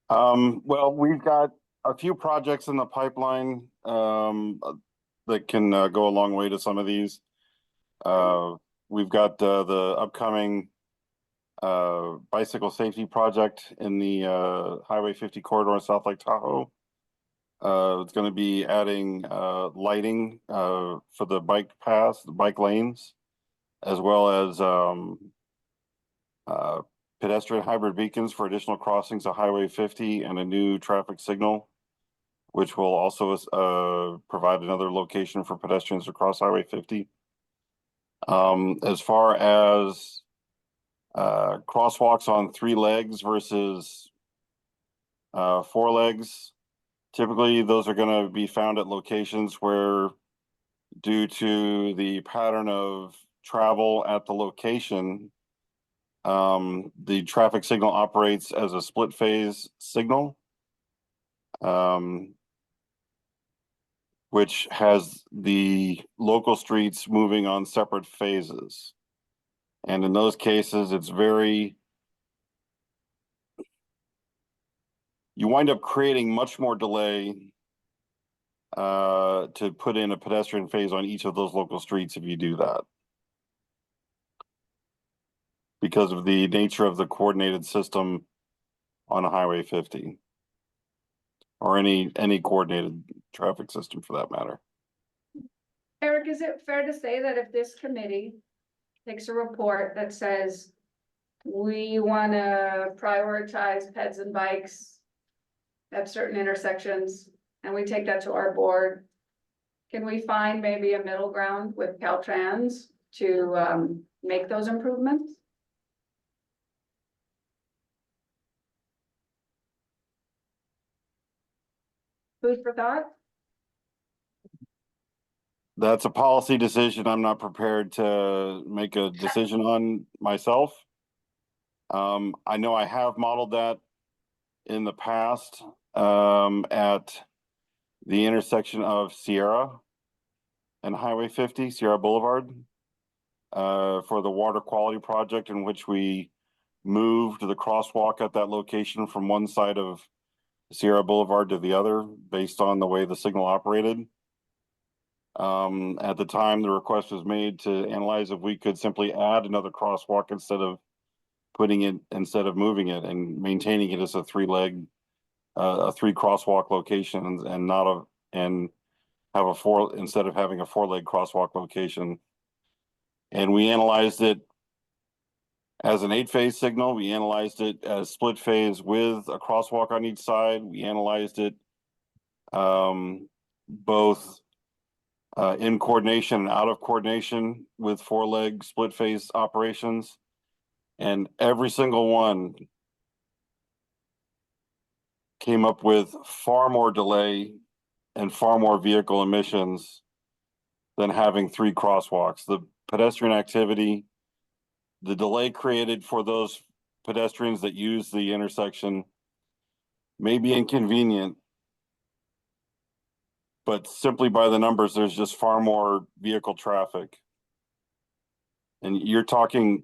Well, we've got a few projects in the pipeline, that can, go a long way to some of these. We've got, the upcoming, bicycle safety project in the, Highway 50 corridor in South Lake Tahoe. It's gonna be adding, lighting, for the bike paths, the bike lanes, as well as, pedestrian hybrid beacons for additional crossings of Highway 50 and a new traffic signal, which will also provide another location for pedestrians to cross Highway 50. As far as crosswalks on 3 legs versus 4 legs, typically those are going to be found at locations where, due to the pattern of travel at the location, the traffic signal operates as a split phase signal, which has the local streets moving on separate phases. And in those cases, you wind up creating much more delay to put in a pedestrian phase on each of those local streets if you do that, because of the nature of the coordinated system on Highway 50, or any coordinated traffic system for that matter. Eric, is it fair to say that if this committee takes a report that says we want to prioritize peds and bikes at certain intersections, and we take that to our board, can we find maybe a middle ground with Caltrans to make those improvements? Food for thought? That's a policy decision I'm not prepared to make a decision on myself. I know I have modeled that in the past, at the intersection of Sierra and Highway 50, Sierra Boulevard, for the water quality project, in which we moved the crosswalk at that location from one side of Sierra Boulevard to the other based on the way the signal operated. At the time, the request was made to analyze if we could simply add another crosswalk instead of moving it and maintaining it as a 3 crosswalk location, and have a 4, instead of having a 4-leg crosswalk location. And we analyzed it as an 8-phase signal. We analyzed it as split phase with a crosswalk on each side. We analyzed it both in coordination and out of coordination with 4-leg split phase operations. And every single one came up with far more delay and far more vehicle emissions than having 3 crosswalks. The pedestrian activity, the delay created for those pedestrians that use the intersection may be inconvenient, but simply by the numbers, there's just far more vehicle traffic. And you're talking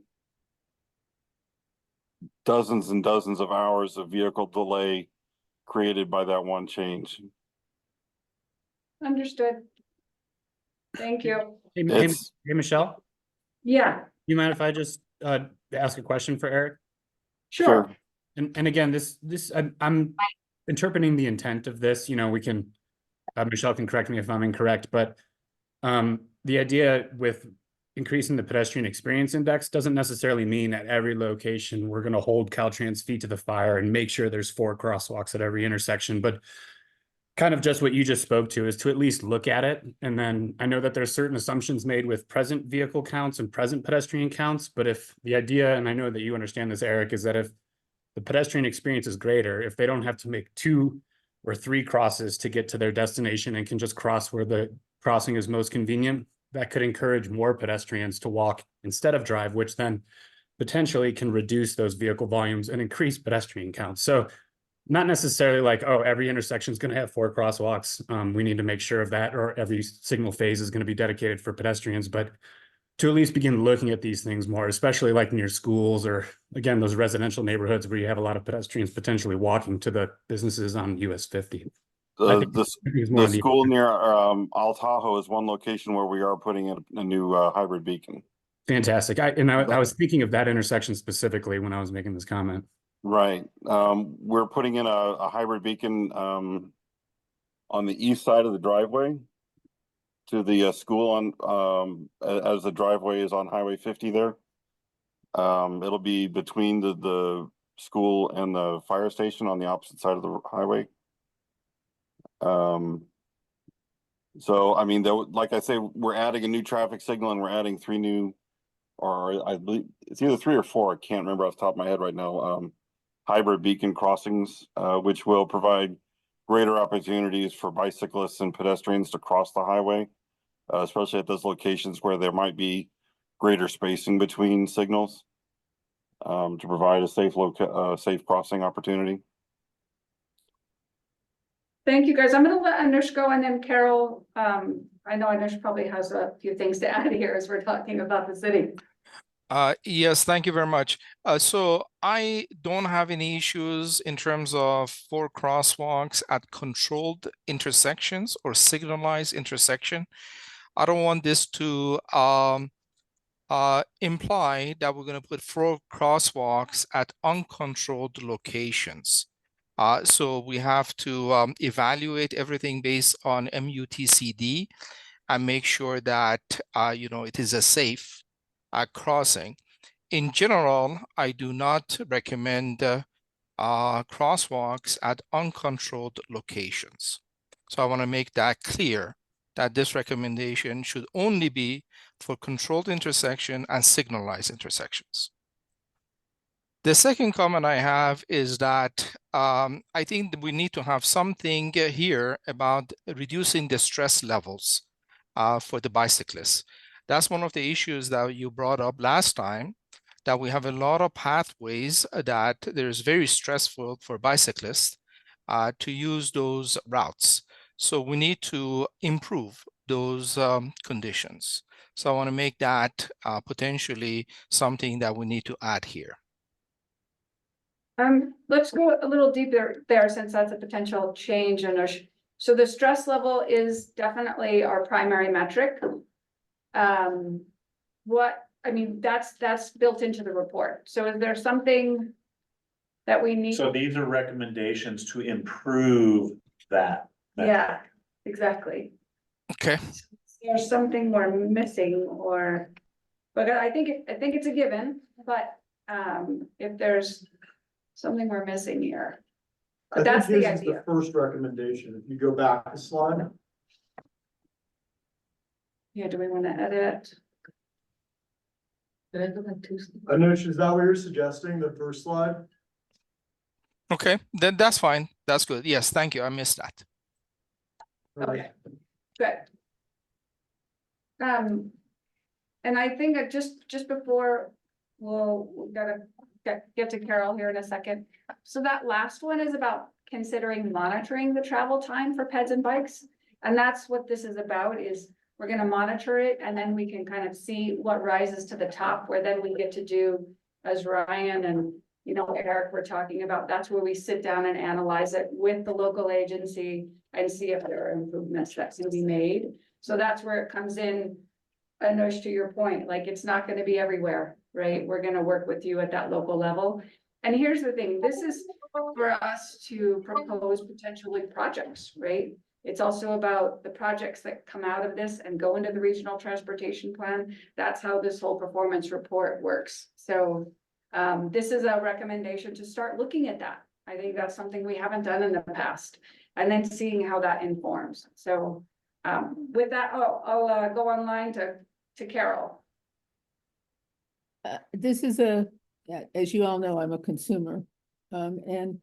dozens and dozens of hours of vehicle delay created by that one change. Understood. Thank you. Hey, It's- hey, Michelle, Yeah, you mind if I just ask a question for Eric? sure. And again, I'm interpreting the intent of this, you know, we can, Michelle can correct me if I'm incorrect, but the idea with increasing the pedestrian experience index doesn't necessarily mean at every location, we're going to hold Caltrans feet to the fire and make sure there's 4 crosswalks at every intersection, but kind of just what you just spoke to is to at least look at it. And then I know that there's certain assumptions made with present vehicle counts and present pedestrian counts, but if the idea, and I know that you understand this, Eric, is that if the pedestrian experience is greater, if they don't have to make 2 or 3 crosses to get to their destination and can just cross where the crossing is most convenient, that could encourage more pedestrians to walk instead of drive, which then potentially can reduce those vehicle volumes and increase pedestrian counts. So not necessarily like, oh, every intersection is going to have 4 crosswalks. We need to make sure of that, or every signal phase is going to be dedicated for pedestrians, but to at least begin looking at these things more, especially like near schools or again, those residential neighborhoods where you have a lot of pedestrians potentially walking to the businesses on US 50. The school near Tahoe is one location where we are putting in a new hybrid beacon. Fantastic. I was thinking of that intersection specifically when I was making this comment. Right. We're putting in a hybrid beacon on the east side of the driveway to the school on as the driveway is on Highway 50 there. It'll be between the school and the fire station on the opposite side of the highway. So I mean, like I say, we're adding a new traffic signal and we're adding 3 new, or I believe it's either 3 or 4. I can't remember off the top of my head right now. Hybrid beacon crossings, which will provide greater opportunities for bicyclists and pedestrians to cross the highway, especially at those locations where there might be greater spacing between signals, to provide a safe crossing opportunity. Thank you, guys. I'm gonna let Anush go, and then Carol, I know Anush probably has a few things to add here as we're talking about the city. Yes, thank you very much. So I don't have any issues in terms of 4 crosswalks at controlled intersections or signalized intersection. I don't want this to imply that we're going to put 4 crosswalks at uncontrolled locations. So we have to evaluate everything based on MUTCD and make sure that you know, it is a safe crossing. In general, I do not recommend crosswalks at uncontrolled locations. So I want to make that clear that this recommendation should only be for controlled intersection and signalized intersections. The second comment I have is that I think that we need to have something here about reducing the stress levels for the bicyclists. That's one of the issues that you brought up last time, that we have a lot of pathways that there's very stressful for bicyclists to use those routes. So we need to improve those conditions. So I want to make that potentially something that we need to add here. Let's go a little deeper there, since that's a potential change, Anush. So the stress level is definitely our primary metric. That's built into the report. So is there something that we need? So these are recommendations to improve that. Yeah, exactly. Okay. There's something we're missing, but I think it's a given, but if there's something we're missing here. But that's the idea. The first recommendation, if you go back a slide. Yeah, do we want to edit? Anush, is that what you're suggesting, the first slide? Okay, then that's fine. That's good. Yes, thank you. I missed that. Okay, good. And I think that just before we gotta get to Carol here in a second. So that last one is about considering monitoring the travel time for peds and bikes. And that's what this is about, is we're gonna monitor it, and then we can kind of see what rises to the top, where then we get to do, as Ryan and you know, Eric, we're talking about, that's where we sit down and analyze it with the local agency and see if there are improvements that can be made. So that's where it comes in, Anush, to your point, like, it's not gonna be everywhere, right? We're gonna work with you at that local level. And here's the thing, this is for us to propose potentially projects, right? It's also about the projects that come out of this and go into the regional transportation plan. That's how this whole performance report works. So this is a recommendation to start looking at that. I think that's something we haven't done in the past, and then seeing how that informs. So with that, I'll go online to Carol. This is as you all know, I'm a consumer. And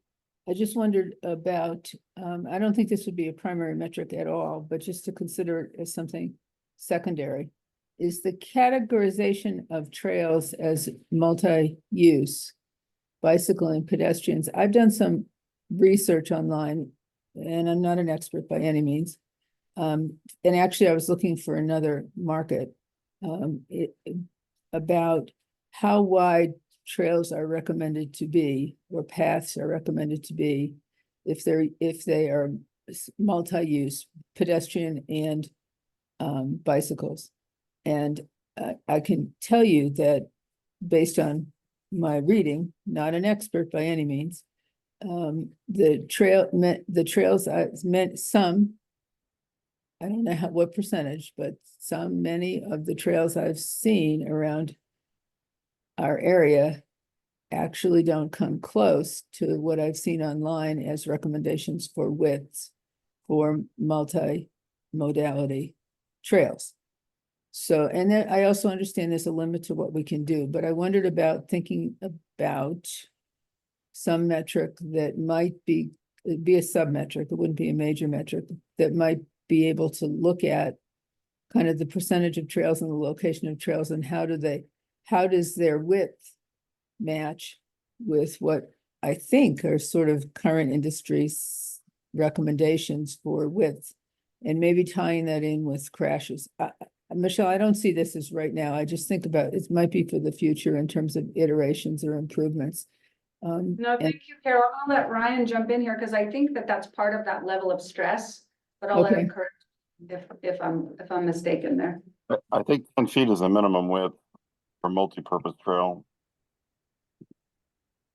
I just wondered about, I don't think this would be a primary metric at all, but just to consider it as something secondary. Is the categorization of trails as multi-use, bicycle and pedestrians? I've done some research online, and I'm not an expert by any means. And actually I was looking for another market about how wide trails are recommended to be, or paths are recommended to be, if they are multi-use, pedestrian and bicycles. And I can tell you that based on my reading, not an expert by any means, the trails meant some, I don't know what percentage, but many of the trails I've seen around our area actually don't come close to what I've seen online as recommendations for widths for multi-modality trails. So, and then I also understand there's a limit to what we can do, but I wondered about thinking about some metric that might be a sub-metric, it wouldn't be a major metric, that might be able to look at kind of the percentage of trails and the location of trails, and how does their width match with what I think are sort of current industry's recommendations for width, and maybe tying that in with crashes. Michelle, I don't see this as right now. I just think about it might be for the future in terms of iterations or improvements. No, thank you, Carol. I'll let Ryan jump in here because I think that that's part of that level of stress, but I'll let him correct if I'm mistaken there. I think 10 feet is a minimum width for multi-purpose trail.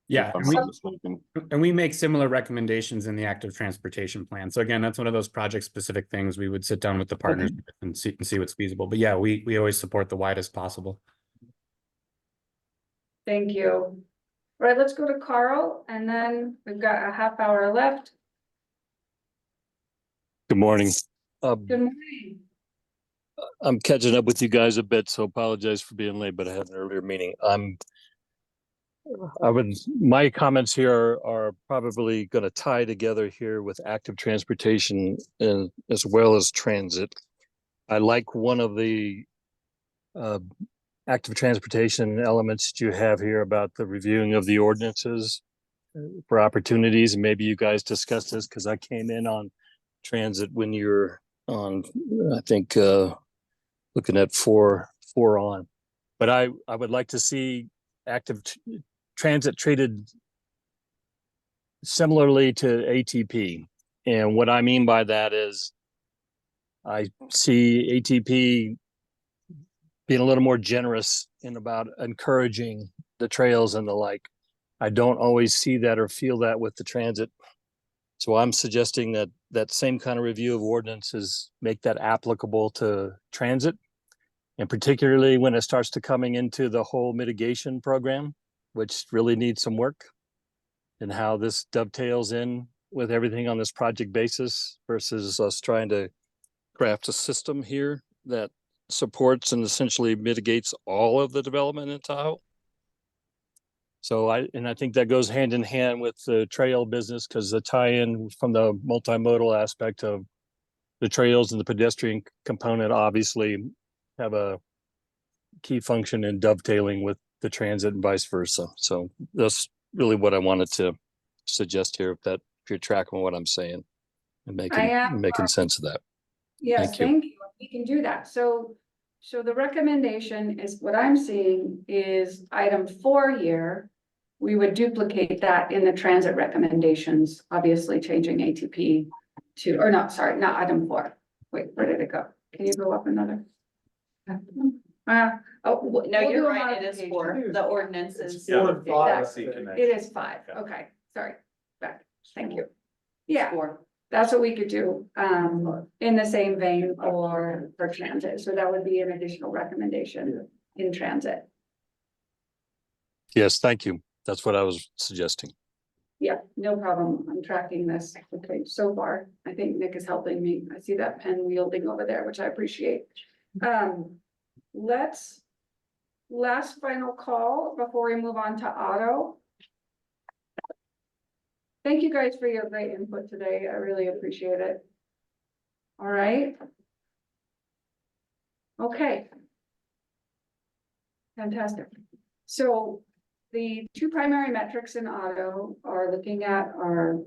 Yeah, if I'm not mistaken. and we make similar recommendations in the active transportation plan. So again, that's one of those project-specific things we would sit down with the partners and see what's feasible. But yeah, we always support the widest possible. Thank you. All right, let's go to Carl, and then we've got a half hour left. Good morning. Good morning. I'm catching up with you guys a bit, so apologize for being late, but I had an earlier meeting. My comments here are probably going to tie together here with active transportation and as well as transit. I like one of the active transportation elements that you have here about the reviewing of the ordinances for opportunities, and maybe you guys discussed this because I came in on transit when you're on, I think, looking at four on. But I would like to see active transit treated similarly to ATP. And what I mean by that is I see ATP being a little more generous in about encouraging the trails and the like. I don't always see that or feel that with the transit. So I'm suggesting that that same kind of review of ordinances make that applicable to transit, and particularly when it starts to coming into the whole mitigation program, which really needs some work, and how this dovetails in with everything on this project basis versus us trying to craft a system here that supports and essentially mitigates all of the development in Tahoe. So I think that goes hand in hand with the trail business, because the tie-in from the multimodal aspect of the trails and the pedestrian component obviously have a key function in dovetailing with the transit and vice versa. So that's really what I wanted to suggest here, if you're tracking what I'm saying and making sense of that. Yes, thank you. We can do that. So the recommendation is, what I'm seeing is item 4 here, we would duplicate that in the transit recommendations, obviously changing ATP to, or not, sorry, not item 4. Wait, where did it go? Can you go up another? No, we'll you're do a right, it is modification. 4, the ordinance is. Yeah, the Exactly. policy connection. It is 5, Yeah. okay, sorry, back, thank you. Yeah, 4. that's what we could do, in the same vein for transit, so that would be an additional recommendation in transit. Yes, thank you. That's what I was suggesting. Yeah, no problem, I'm tracking this, okay, so far, I think Nick is helping me, I see that pen wielding over there, which I appreciate. Last final call before we move on to auto. Thank you guys for your great input today. I really appreciate it. All right. Okay. Fantastic. So the 2 primary metrics in auto are looking at our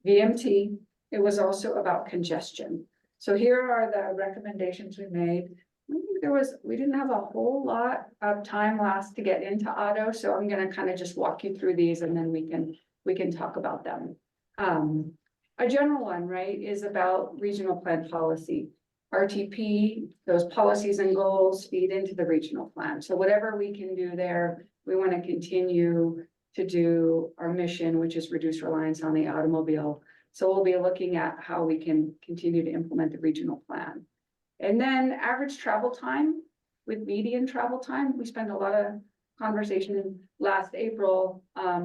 VMT. It was also about congestion. So here are the recommendations we made. I think we didn't have a whole lot of time last to get into auto, so I'm gonna kind of just walk you through these and then we can talk about them. A general one, right, is about regional plan policy. RTP, those policies and goals feed into the regional plan. So whatever we can do there, we want to continue to do our mission, which is reduce reliance on the automobile. So we'll be looking at how we can continue to implement the regional plan. And then average travel time with median travel time. We spent a lot of conversation last April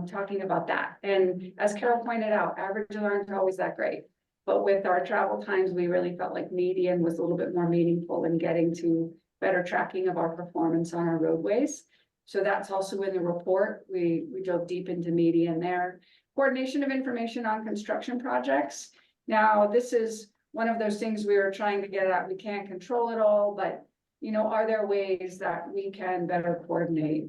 talking about that. And as Carol pointed out, averages aren't always that great. But with our travel times, we really felt like median was a little bit more meaningful in getting to better tracking of our performance on our roadways. So that's also in the report. We dove deep into median there. Coordination of information on construction projects. Now, this is one of those things we were trying to get at. We can't control it all, but you know, are there ways that we can better coordinate?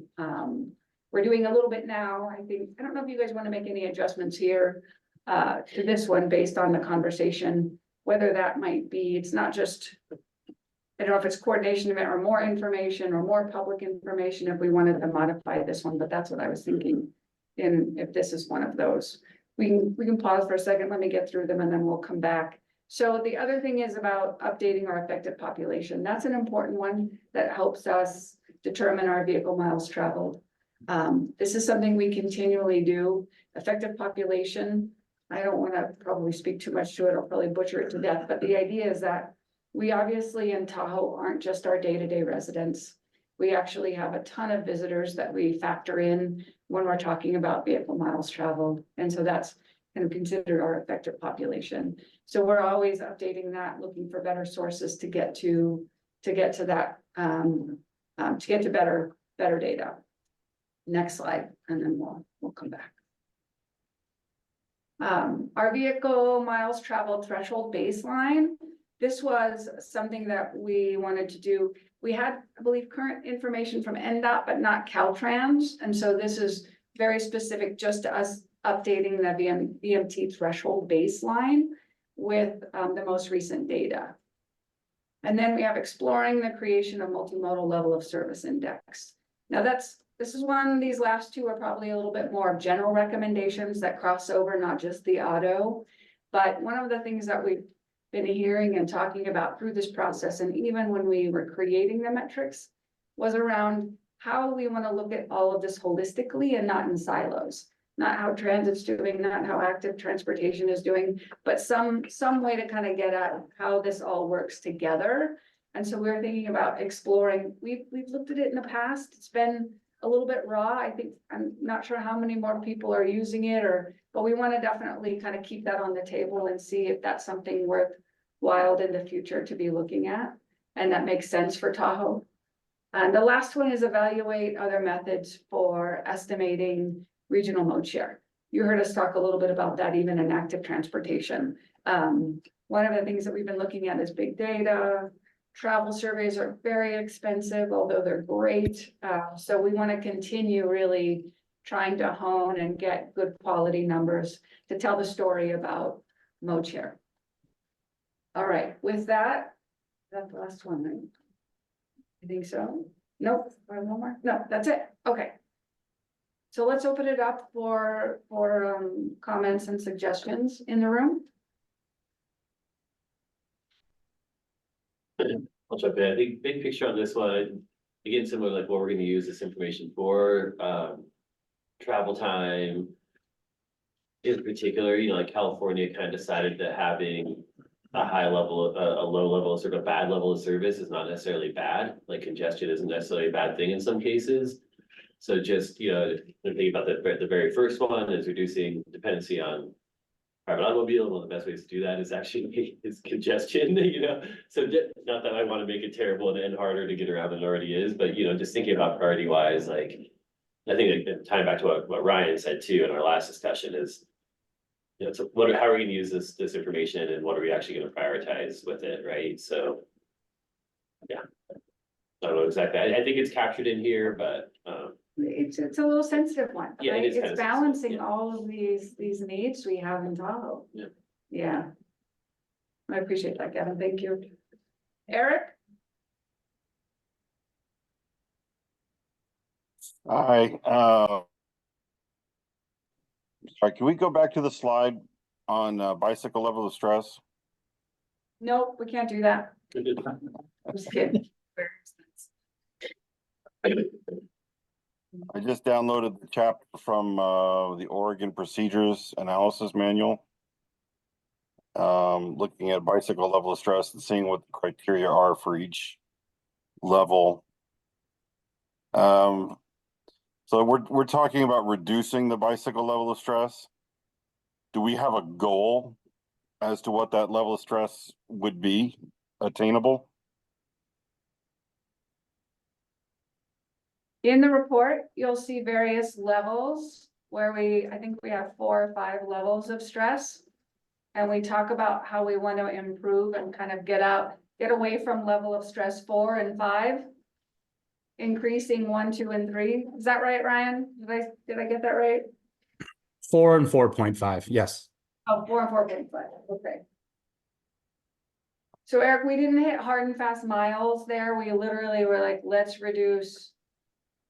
We're doing a little bit now. I think, I don't know if you guys want to make any adjustments here to this one based on the conversation, whether that might be, it's not just, I don't know if it's coordination event or more information or more public information if we wanted to modify this one, but that's what I was thinking. And if this is one of those, we can pause for a second. Let me get through them and then we'll come back. So the other thing is about updating our affected population. That's an important one that helps us determine our vehicle miles traveled. This is something we continually do. Effective population, I don't want to probably speak too much to it. I'll probably butcher it to death, but the idea is that we obviously in Tahoe aren't just our day-to-day residents. We actually have a ton of visitors that we factor in when we're talking about vehicle miles traveled. And so that's kind of considered our effective population. So we're always updating that, looking for better sources to get to that, to get to better data. Next slide, and then we'll come back. Our vehicle miles traveled threshold baseline. This was something that we wanted to do. We had, I believe, current information from NDOT, but not Caltrans. And so this is very specific just to us updating the VMT threshold baseline with the most recent data. And then we have exploring the creation of multimodal level of service index. Now this is one, these last two are probably a little bit more of general recommendations that cross over, not just the auto. But one of the things that we've been hearing and talking about through this process, and even when we were creating the metrics, was around how we want to look at all of this holistically and not in silos. Not how transit's doing, not how active transportation is doing, but some way to kind of get at how this all works together. And so we're thinking about exploring. We've looked at it in the past. It's been a little bit raw. I think I'm not sure how many more people are using it, but we want to definitely kind of keep that on the table and see if that's something worthwhile in the future to be looking at, and that makes sense for Tahoe. And the last one is evaluate other methods for estimating regional mode share. You heard us talk a little bit about that even in active transportation. One of the things that we've been looking at is big data. Travel surveys are very expensive, although they're great. So we want to continue really trying to hone and get good quality numbers to tell the story about mode share. All right, with that, that's the last one, right? I think so. Nope, one more. No, that's it. Okay. So let's open it up for comments and suggestions in the room. I'll jump in. I think big picture on this one, again, similar like what we're gonna use this information for, travel time. In particular, you know, like California kind of decided that having a high level of, a low level of sort of bad level of service is not necessarily bad. Like congestion isn't necessarily a bad thing in some cases. So just, you know, thinking about the very first one is reducing dependency on private automobile. One of the best ways to do that is actually is congestion, you know. So not that I want to make it terrible and harder to get around than it already is, but you know, just thinking about priority wise, like I think like, tying back to what Ryan said too in our last discussion is, you know, so how are we gonna use this information and what are we actually gonna prioritize with it, right? So yeah. I don't know exactly. I think it's captured in here, but It's a little sensitive one, Yeah, it right? is kind It's of balancing sensitive, yeah. all of these needs we have in Tahoe. Yeah. Yeah. I appreciate that, Kevin. Thank you. Eric? Hi, sorry, can we go back to the slide on bicycle level of stress? Nope, we can't do that. Just kidding. I just downloaded the chapter from the Oregon Procedures Analysis Manual. Looking at bicycle level of stress and seeing what the criteria are for each level. So we're talking about reducing the bicycle level of stress. Do we have a goal as to what that level of stress would be attainable? In the report, you'll see various levels where I think we have 4 or 5 levels of stress. And we talk about how we want to improve and kind of get away from level of stress 4 and 5. Increasing 1, 2, and 3. Is that right, Ryan? Did I get that right? 4 and 4.5, yes. Oh, 4 and 4.5, okay. So Eric, we didn't hit hard and fast miles there. We literally were like, let's reduce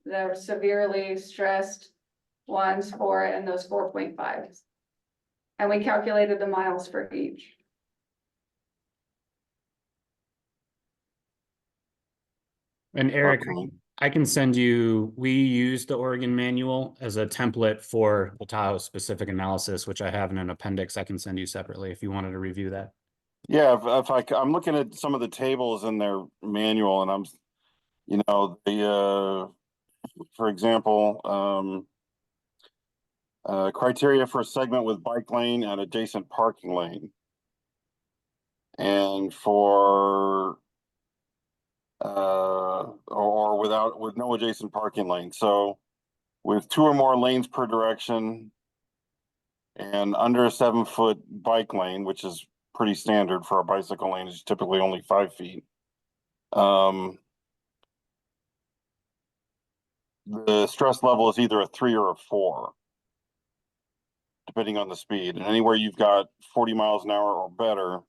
the severely stressed ones for it and those 4.5s. And we calculated the miles for each. And Eric, Okay. I can send you, we use the Oregon manual as a template for the Tahoe specific analysis, which I have in an appendix I can send you separately if you wanted to review that. Yeah, I'm looking at some of the tables in their manual and I'm, you know, for example, criteria for a segment with bike lane and adjacent parking lane. And for or with no adjacent parking lane. So with 2 or more lanes per direction and under a 7-foot bike lane, which is pretty standard for a bicycle lane, is typically only 5 feet. The stress level is either a 3 or a 4, depending on the speed. And anywhere you've got 40 miles an hour or better,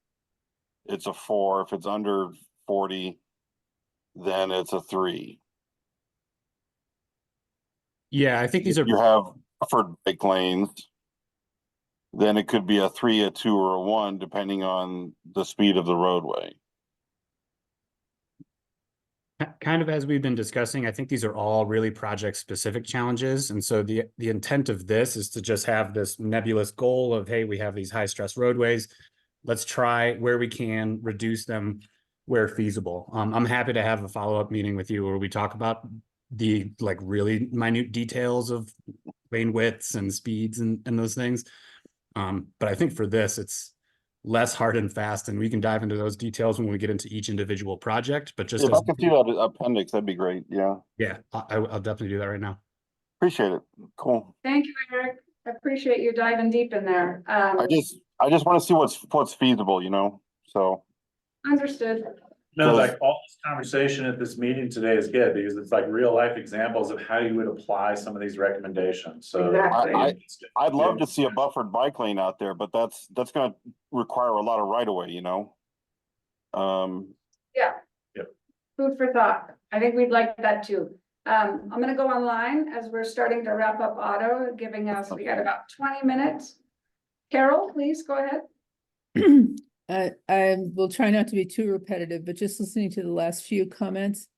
it's a 4. If it's under 40, then it's a 3. Yeah, I think these are. You have buffered bike lanes, then it could be a 3, a 2, or a 1, depending on the speed of the roadway. Kind of as we've been discussing, I think these are all really project specific challenges. And so the intent of this is to just have this nebulous goal of, hey, we have these high stress roadways. Let's try where we can reduce them where feasible. I'm happy to have a follow-up meeting with you where we talk about the like really minute details of lane widths and speeds and those things. But I think for this, it's less hard and fast, and we can dive into those details when we get into each individual project. But just if I can see that appendix, that'd be great. Yeah. Yeah, I'll definitely do that right now. Appreciate it. Cool. Thank you, Eric. I appreciate you diving deep in there. I just want to see what's feasible, you know. So Understood. No, like all this conversation at this meeting today is good because it's like real life examples of how you would apply some of these recommendations. So exactly. I'd love to see a buffered bike lane out there, but that's going to require a lot of right of way, you know. Yeah. Yep. Food for thought. I think we'd like that too. I'm gonna go online as we're starting to wrap up auto, giving us, we got about 20 minutes. Carol, please go ahead. I will try not to be too repetitive, but just listening to the last few comments.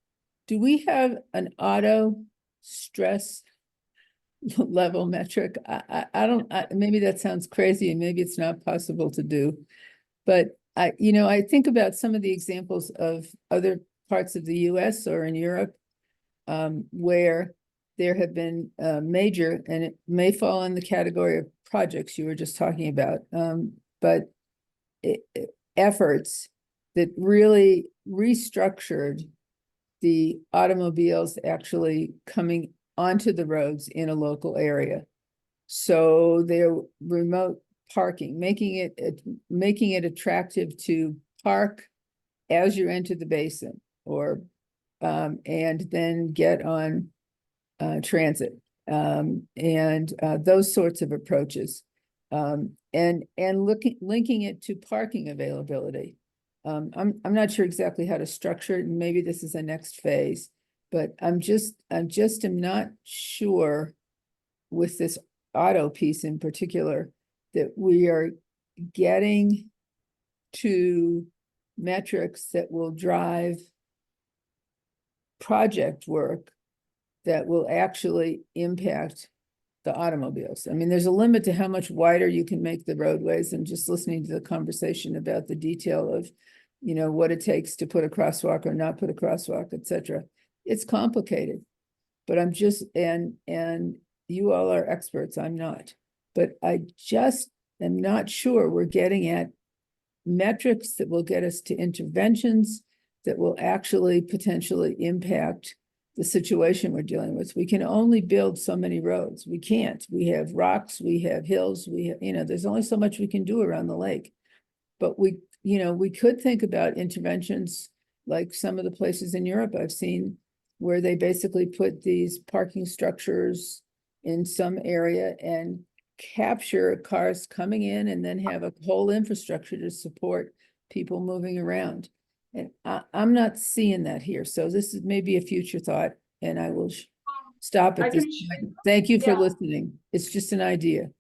Do we have an auto stress level metric? I don't, maybe that sounds crazy and maybe it's not possible to do. But I think about some of the examples of other parts of the US or in Europe where there have been major, and it may fall in the category of projects you were just talking about, but efforts that really restructured the automobiles actually coming onto the roads in a local area. So they're remote parking, making it attractive to park as you enter the basin, or and then get on transit, and those sorts of approaches, and linking it to parking availability. I'm not sure exactly how to structure it, and maybe this is a next phase, but I'm just am not sure with this auto piece in particular that we are getting to metrics that will drive project work that will actually impact the automobiles. I mean, there's a limit to how much wider you can make the roadways, and just listening to the conversation about the detail of, what it takes to put a crosswalk or not put a crosswalk, etc. It's complicated, but I'm just, and you all are experts, I'm not, but I just am not sure we're getting at metrics that will get us to interventions that will actually potentially impact the situation we're dealing with. We can only build so many roads. We can't. We have rocks, we have hills, we have, there's only so much we can do around the lake. But we could think about interventions like some of the places in Europe I've seen where they basically put these parking structures in some area and capture cars coming in, and then have a whole infrastructure to support people moving around. And I'm not seeing that here. So this is maybe a future thought, and I will stop at this point. Thank you for listening. It's just an idea.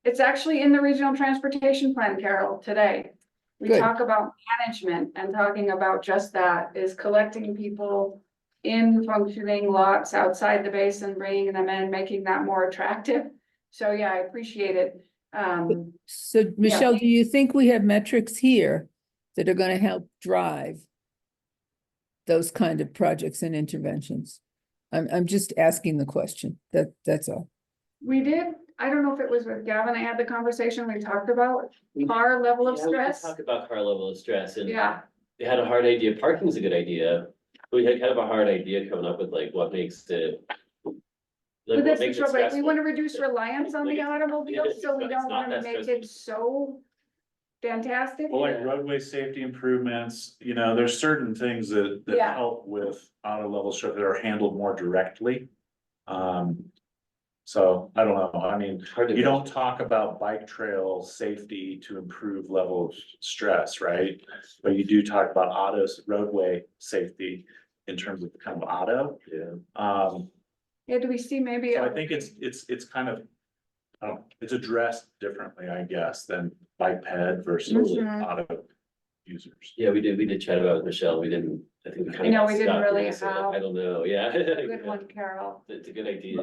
It's actually in the regional transportation plan, Carol, today. We Good. talk about management, and talking about just that is collecting people in functioning lots outside the basin, bringing them in, making that more attractive. So yeah, I appreciate it. So Michelle, do you think we have metrics here that are going to help drive those kind of projects and interventions? I'm just asking the question. That's all. We did, I don't know if it was with Gavin, I had the conversation, we talked about car level of stress. Talk about car level of stress, and Yeah, they had a hard idea. Parking's a good idea. We had kind of a hard idea coming up with like what makes it. but this is like, we want to reduce reliance on the automobile, so we don't want to make it so fantastic. Well, like roadway safety improvements, there's certain things that Yeah. help with auto level stress that are handled more directly. So I don't know, I mean, you don't talk about bike trail safety to improve level of stress, right? But you do talk about roadway safety in terms of kind of auto. Yeah. Yeah, do we see maybe? So I think it's kind of, it's addressed differently, I guess, than bike ped versus auto users. Yeah, we did chat about it with Michelle. We didn't, I think we kind of. No, we didn't stuck. really So, have. I don't know, yeah. Good one, Carol. It's a good idea.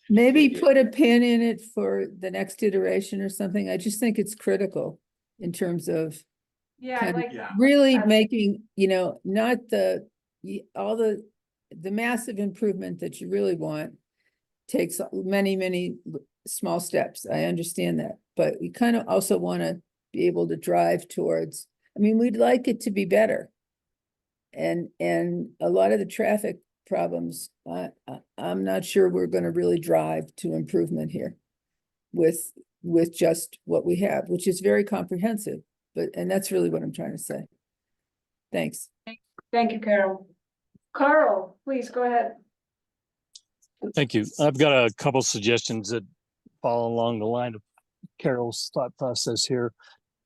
Maybe put a pin in it for the next iteration or something. I just think it's critical in terms of Yeah, kind of like, really making, not all the massive improvement that you really want takes many, many small steps. I understand that, but we kind of also want to be able to drive towards, we'd like it to be better. And a lot of the traffic problems, I'm not sure we're going to really drive to improvement here with just what we have, which is very comprehensive, and that's really what I'm trying to say. Thanks. thank you, Carol. Carl, please go ahead. Thank you. I've got a couple suggestions that follow along the line of Carol's thought process here.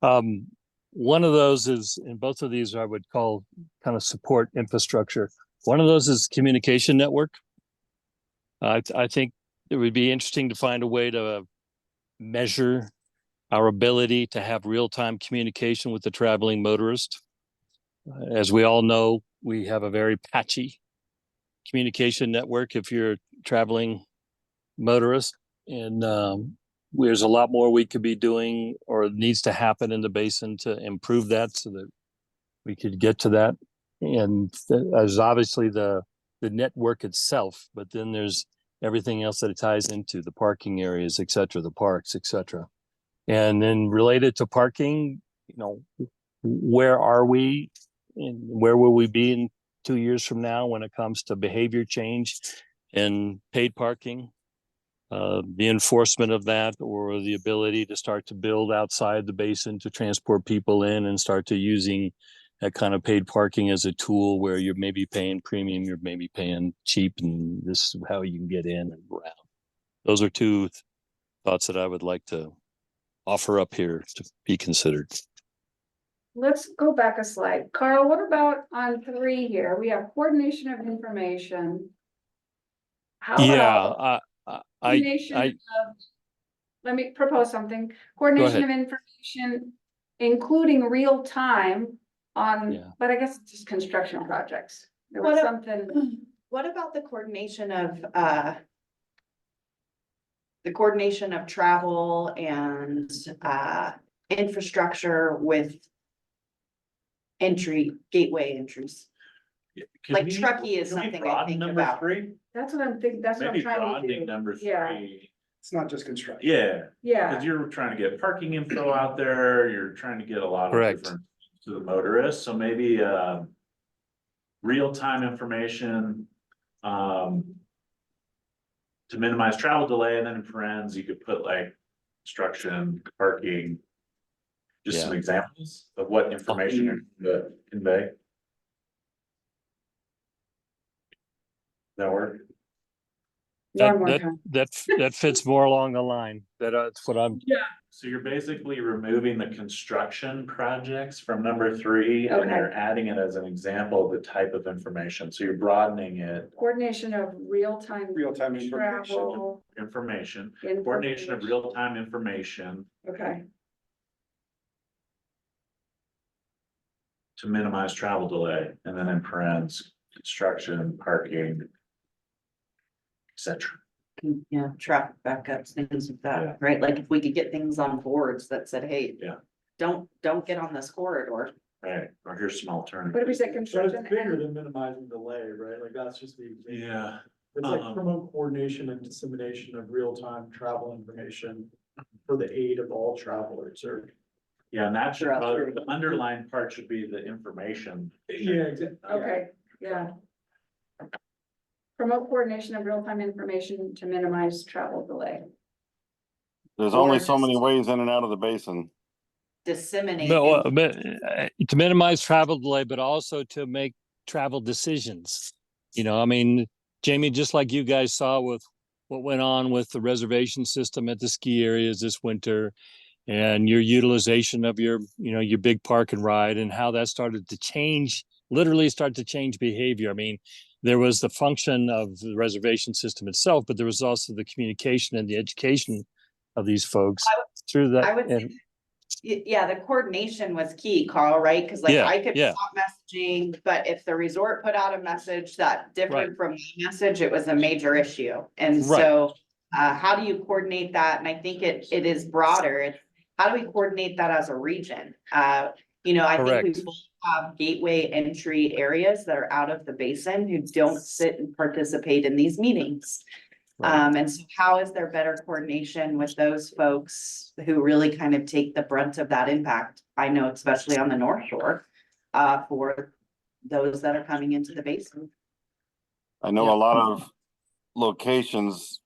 One of those is, in both of these, I would call kind of support infrastructure. One of those is communication network. I think it would be interesting to find a way to measure our ability to have real-time communication with the traveling motorist. As we all know, we have a very patchy communication network if you're a traveling motorist, and there's a lot more we could be doing or needs to happen in the basin to improve that so that we could get to that. And there's obviously the network itself, but then there's everything else that it ties into, the parking areas, et cetera, the parks, et cetera. And then related to parking, where are we and where will we be in 2 years from now when it comes to behavior change and paid parking? The enforcement of that, or the ability to start to build outside the basin to transport people in and start to using that kind of paid parking as a tool where you're maybe paying premium, you're maybe paying cheap, and this is how you can get in and around. Those are two thoughts that I would like to offer up here to be considered. Let's go back a slide. Carl, what about on 3 here? We have coordination of information. How about coordination of, let me propose something, coordination of information, including real time on, but I guess it's just construction projects. There was something. What about the coordination of travel and infrastructure with gateway entries? Like Truckee is something I think about. 3? That's what I'm thinking, that's what I'm Maybe trying to broadening do. number 3. Yeah. It's not just construction. Yeah. Yeah. Because you're trying to get parking info out there, you're trying to get a lot of different to the motorist, so maybe real-time information to minimize travel delay, and then in parentheses you could put like construction, parking, just some examples of what information you're convey. That work? That fits more along the line. That's what I'm. Yeah. So you're basically removing the construction projects from number 3, and you're adding it as an example of the type of information. So you're broadening it. Coordination of real-time travel Information. Coordination of real-time information. Okay. To minimize travel delay, and then in parentheses, construction, parking, etc. Yeah, traffic backups, things like that, right? Like if we could get things on boards that said, hey, don't get on this corridor. Right, or here's some alternatives. What if we say construction? It's bigger than minimizing delay, right? Like that's just the. Yeah. It's like promote coordination and dissemination of real-time travel information for the aid of all travelers, or. Yeah, and that should, the underlying part should be the information. Yeah, exactly. Okay, yeah. Promote coordination of real-time information to minimize travel delay. There's only so many ways in and out of the basin. Disseminate. To minimize travel delay, but also to make travel decisions. I mean, Jamie, just like you guys saw with what went on with the reservation system at the ski areas this winter, and your utilization of your big park and ride, and how that started to change, literally start to change behavior. I mean, there was the function of the reservation system itself, but there was also the communication and the education of these folks through that. The coordination was key, Carl, right? Because I could stop messaging, but if the resort put out a message that differed from my message, it was a major issue. And so how do you coordinate that? And I think it is broader. It's how do we coordinate that as a region? I think we both have gateway entry areas that are out of the basin who don't sit and participate in these meetings. And so how is there better coordination with those folks who really kind of take the brunt of that impact? I know, especially on the North Shore, for those that are coming into the basin. I know a lot of locations,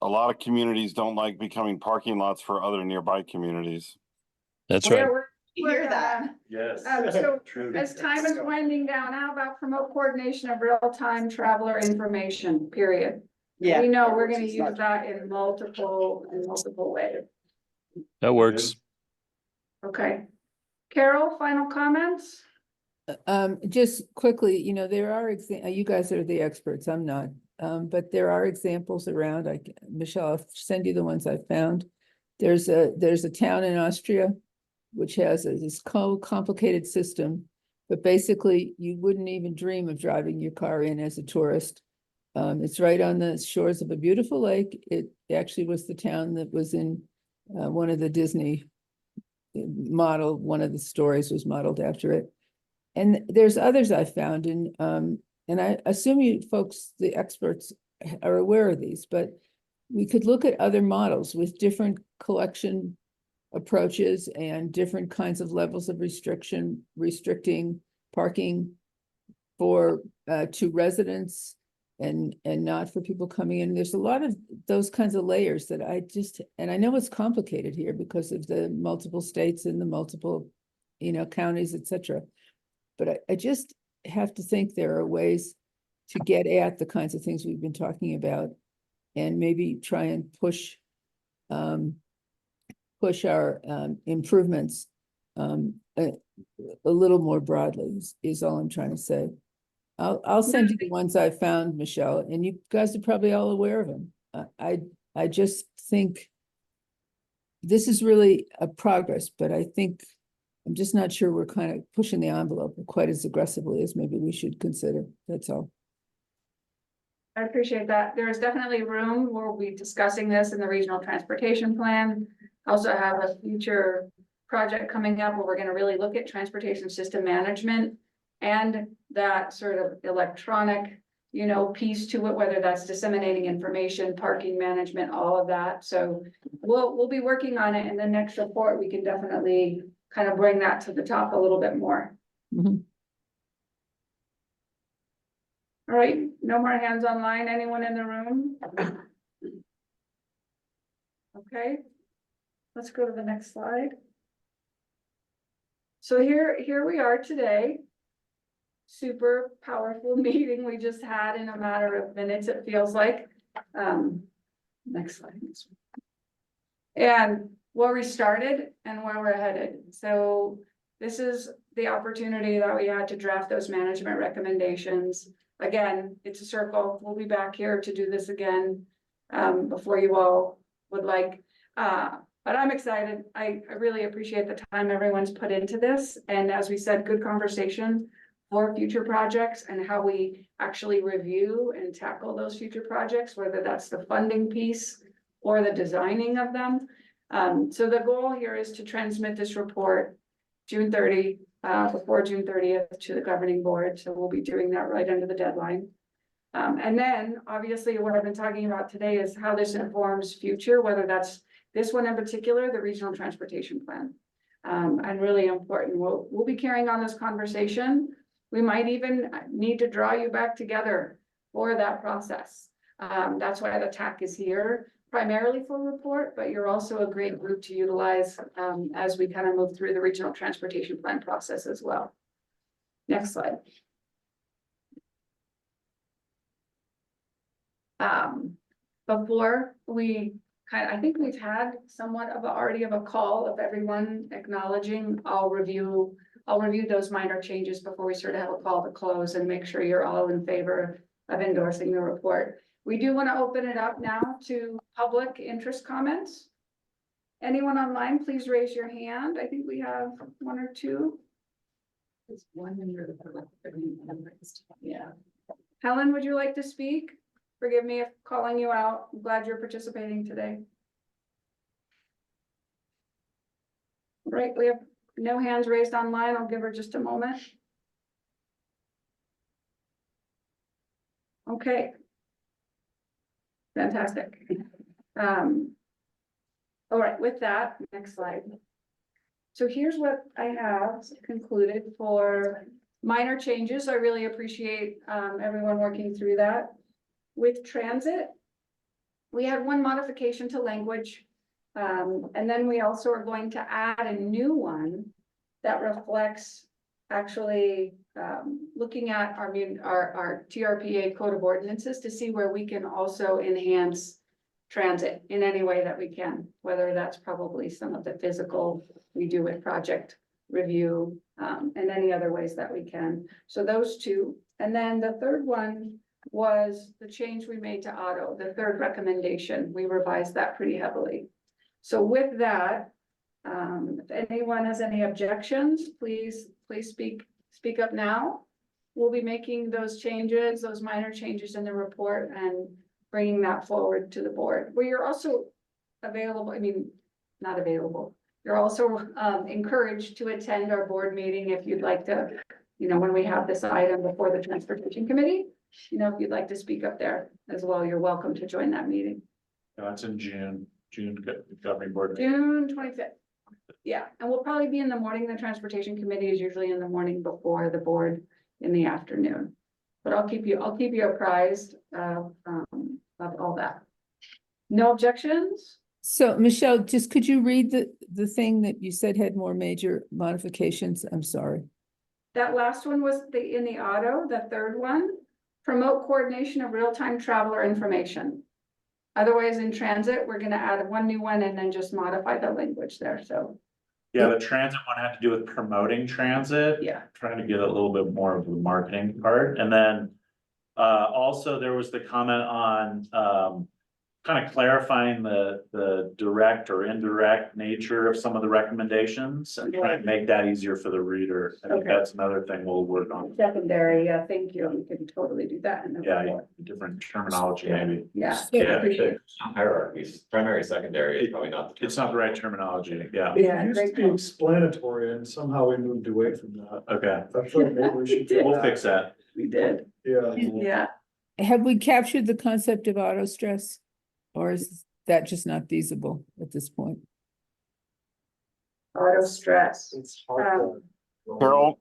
a lot of communities don't like becoming parking lots for other nearby communities. That's right. You hear that? Yes. So as time is winding down, how about promote coordination of real-time traveler information, period? Yeah. We know we're gonna use that in multiple ways. That works. Okay. Carol, final comments? Just quickly, there are, you guys are the experts, I'm not. but there are examples around. Michelle, I'll send you the ones I found. There's a town in Austria which has this complicated system, but basically you wouldn't even dream of driving your car in as a tourist. It's right on the shores of a beautiful lake. It actually was the town that was in one of the Disney one of the stories was modeled after it. And there's others I found, and I assume you folks, the experts, are aware of these, but we could look at other models with different collection approaches and different kinds of levels of restricting parking for to residents and not for people coming in. There's a lot of those kinds of layers that and I know it's complicated here because of the multiple states and the multiple, counties, etc. But I just have to think there are ways to get at the kinds of things we've been talking about and maybe try and push our improvements a little more broadly is all I'm trying to say. I'll send you the ones I found, Michelle, and you guys are probably all aware of them. I just think this is really a progress, but I think I'm just not sure we're kind of pushing the envelope quite as aggressively as maybe we should consider. That's all. I appreciate that. There's definitely room. We'll be discussing this in the regional transportation plan. Also have a future project coming up where we're going to really look at transportation system management and that sort of electronic, piece to it, whether that's disseminating information, parking management, all of that. So we'll be working on it in the next report. We can definitely kind of bring that to the top a little bit more. Mm-hmm. All right, no more hands online. Anyone in the room? Okay, let's go to the next slide. So here we are today. Super powerful meeting we just had in a matter of minutes, it feels like. Next slide. And where we started and where we're headed. So this is the opportunity that we had to draft those management recommendations. Again, it's a circle. We'll be back here to do this again before you all would like. But I'm excited. I really appreciate the time everyone's put into this. And as we said, good conversation for future projects and how we actually review and tackle those future projects, whether that's the funding piece or the designing of them. So the goal here is to transmit this report June 30, before June 30th to the governing board. So we'll be doing that right under the deadline. And then obviously what I've been talking about today is how this informs future, whether that's this one in particular, the regional transportation plan. And really important. We'll be carrying on this conversation. We might even need to draw you back together for that process. That's why the TAC is here, primarily for report, but you're also a great group to utilize as we kind of move through the regional transportation plan process as well. Next slide. Before we I think we've had somewhat of already of a call of everyone acknowledging. I'll review those minor changes before we sort of have a call to close and make sure you're all in favor of endorsing the report. We do want to open it up now to public interest comments. Anyone online, please raise your hand. I think we have one or two. It's one member of the yeah. Helen, would you like to speak? Forgive me if calling you out. I'm glad you're participating today. Right, we have no hands raised online. I'll give her just a moment. Okay. Fantastic. All right, with that, next slide. So here's what I have concluded for minor changes. I really appreciate everyone working through that. With transit, we had one modification to language. And then we also are going to add a new one that reflects actually looking at our TRPA code of ordinances to see where we can also enhance transit in any way that we can, whether that's probably some of the physical we do with project review and any other ways that we can. So those two. And then the third one was the change we made to auto, the third recommendation. We revised that pretty heavily. So with that, if anyone has any objections, please speak up now. We'll be making those changes, those minor changes in the report and bringing that forward to the board. Where you're also available, I mean, not available. You're also encouraged to attend our board meeting if you'd like to, you know, when we have this item before the Transportation Committee, you know, if you'd like to speak up there as well, you're welcome to join that meeting. That's in June governing board. Meeting. June 25th. Yeah, and we'll probably be in the morning. The Transportation Committee is usually in the morning before the board in the afternoon. But I'll keep you apprised of all that. No objections? So Michelle, just could you read the thing that you said had more major modifications? I'm sorry. That last one was in the auto, the third one, promote coordination of real-time traveler information. Otherwise, in transit, we're gonna add one new one and then just modify the language there, so. Yeah, the transit one had to do with promoting transit. Yeah. Trying to get a little bit more of the marketing part, and then also there was the comment on kind of clarifying the direct or indirect nature of some of the recommendations and trying to make that easier for the reader. I think Okay. that's another thing we'll work on. Secondary, yeah, thank you. We can totally do that in the Yeah, report. different terminology maybe. Yeah. Yeah, appreciate it. hierarchies, primary, secondary is probably not. It's not the right terminology, yeah. Yeah, It used great to be call. explanatory and somehow we moved away from that. Okay, I feel like maybe we should do we'll that. fix that. We did, Yeah. yeah. Have we captured the concept of auto stress? Or is that just not feasible at this point? Auto stress. It's hard. Carol,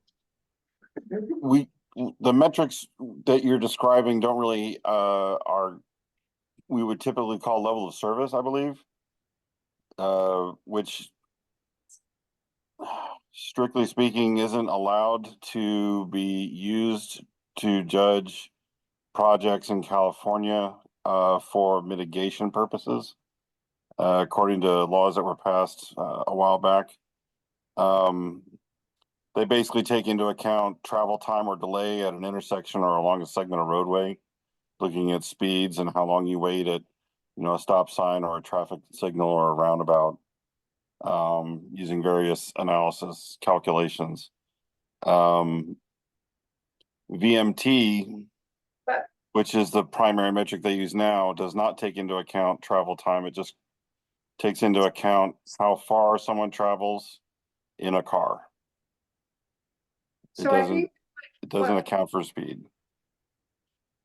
the metrics that you're describing don't really, we would typically call level of service, I believe. Which strictly speaking, isn't allowed to be used to judge projects in California, for mitigation purposes. According to laws that were passed, a while back. They basically take into account travel time or delay at an intersection or along a segment of roadway, looking at speeds and how long you wait at, you know, a stop sign or a traffic signal or a roundabout, using various analysis calculations. VMT, which is the primary metric they use now, does not take into account travel time. It just takes into account how far someone travels in a car. So I think It doesn't account for speed.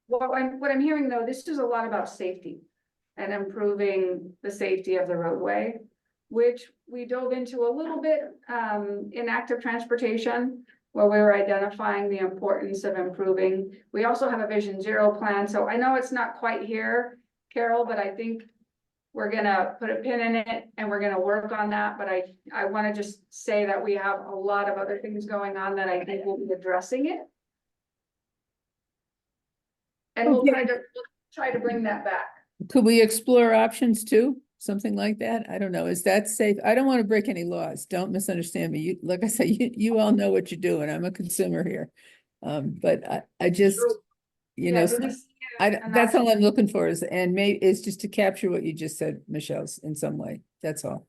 what I'm hearing though, this is a lot about safety and improving the safety of the roadway, which we dove into a little bit in active transportation, where we were identifying the importance of improving. We also have a Vision Zero plan, so I know it's not quite here, Carol, but I think we're gonna put a pin in it and we're gonna work on that, but I wanna just say that we have a lot of other things going on that I think will be addressing it. And we'll try to bring that back. Could we explore options too? Something like that? I don't know. Is that safe? I don't want to break any laws. Don't misunderstand me. You, like I said, you all know what you're doing. I'm a consumer here. But I just, you know, that's all I'm looking for is just to capture what you just said, Michelle, in some way. That's all.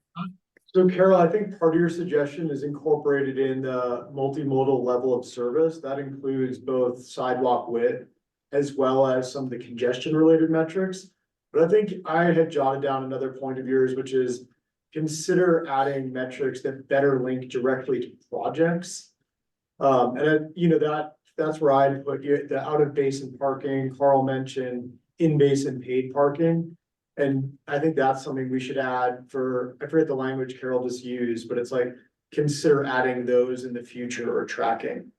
So Carol, I think part of your suggestion is incorporated in the multimodal level of service. That includes both sidewalk width as well as some of the congestion related metrics. But I think I had jotted down another point of yours, which is consider adding metrics that better link directly to projects. You know, that's where I'd put the out of basin parking. Carl mentioned in basin paid parking. And I think that's something we should add I forget the language Carol just used, but it's like, consider adding those in the future or tracking.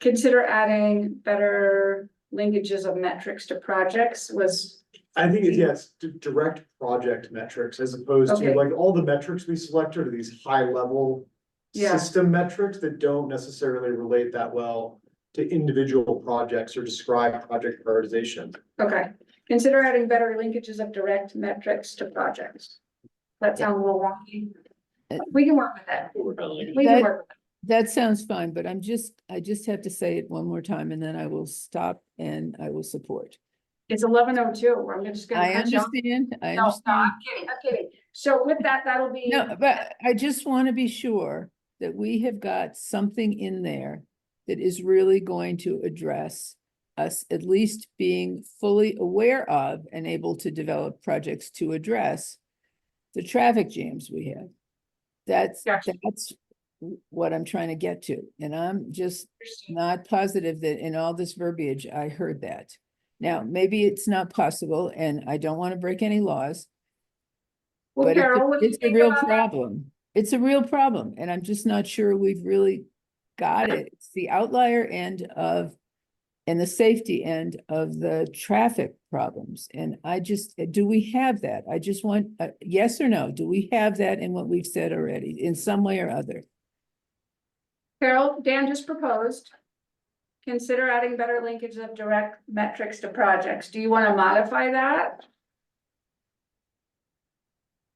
Consider adding better linkages of metrics to projects was. I think it's direct project metrics as opposed to like all the metrics we selected are these high level system metrics that don't necessarily relate that well to individual projects or describe project prioritization. Okay, consider adding better linkages of direct metrics to projects. That sounds a little wonky. We can work with that. We can work with That sounds fine, but I just have to say it one more time and then I will stop and I will support. It's 11:02. I'm just gonna. I cut you off. understand, I No, understand. I'm kidding. So with that, that'll be. No, but I just want to be sure that we have got something in there that is really going to address us at least being fully aware of and able to develop projects to address the traffic jams we have. That's what I'm trying to get to. And I'm just not positive that in all this verbiage, I heard that. Now, maybe it's not possible and I don't want to break any laws. Well, But Carol, what do you it's a think real about that? problem. It's a real problem, and I'm just not sure we've really got it. It's the outlier end of, and the safety end of the traffic problems. And I just, do we have that? I just want, yes or no, do we have that in what we've said already, in some way or other? Carol, Dan just proposed. Consider adding better linkage of direct metrics to projects. Do you want to modify that?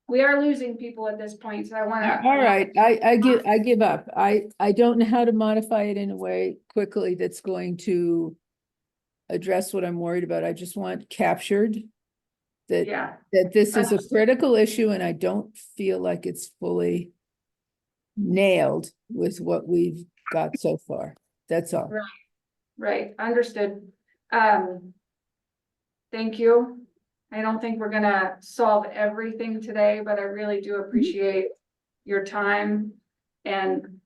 We are losing people at this point, so I want to. All right, I give up. I don't know how to modify it in a way quickly that's going to address what I'm worried about. I just want captured that, Yeah. that this is a critical issue and I don't feel like it's fully nailed with what we've got so far. That's all. Right, understood. Thank you. I don't think we're gonna solve everything today, but I really do appreciate your time and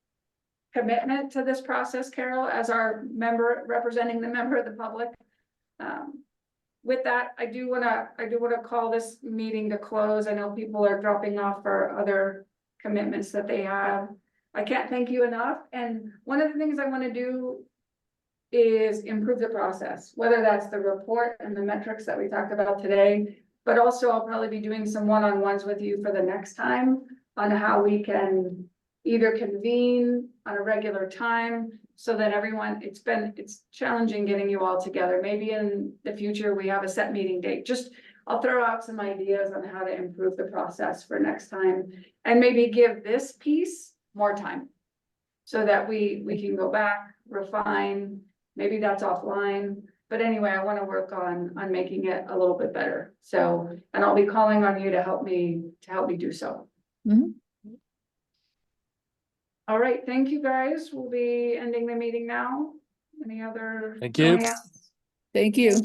commitment to this process, Carol, as our member, representing the member of the public. With that, I do wanna call this meeting to close. I know people are dropping off for other commitments that they have. I can't thank you enough. And one of the things I wanna do is improve the process, whether that's the report and the metrics that we talked about today, but also I'll probably be doing some one-on-ones with you for the next time on how we can either convene on a regular time so that everyone, it's challenging getting you all together. Maybe in the future, we have a set meeting date. I'll throw out some ideas on how to improve the process for next time and maybe give this piece more time so that we can go back, refine. Maybe that's offline, but anyway, I want to work on making it a little bit better. So, and I'll be calling on you to help me do so. Mhm. All right, thank you guys. We'll be ending the meeting now. Any other? Thank you. Thank you.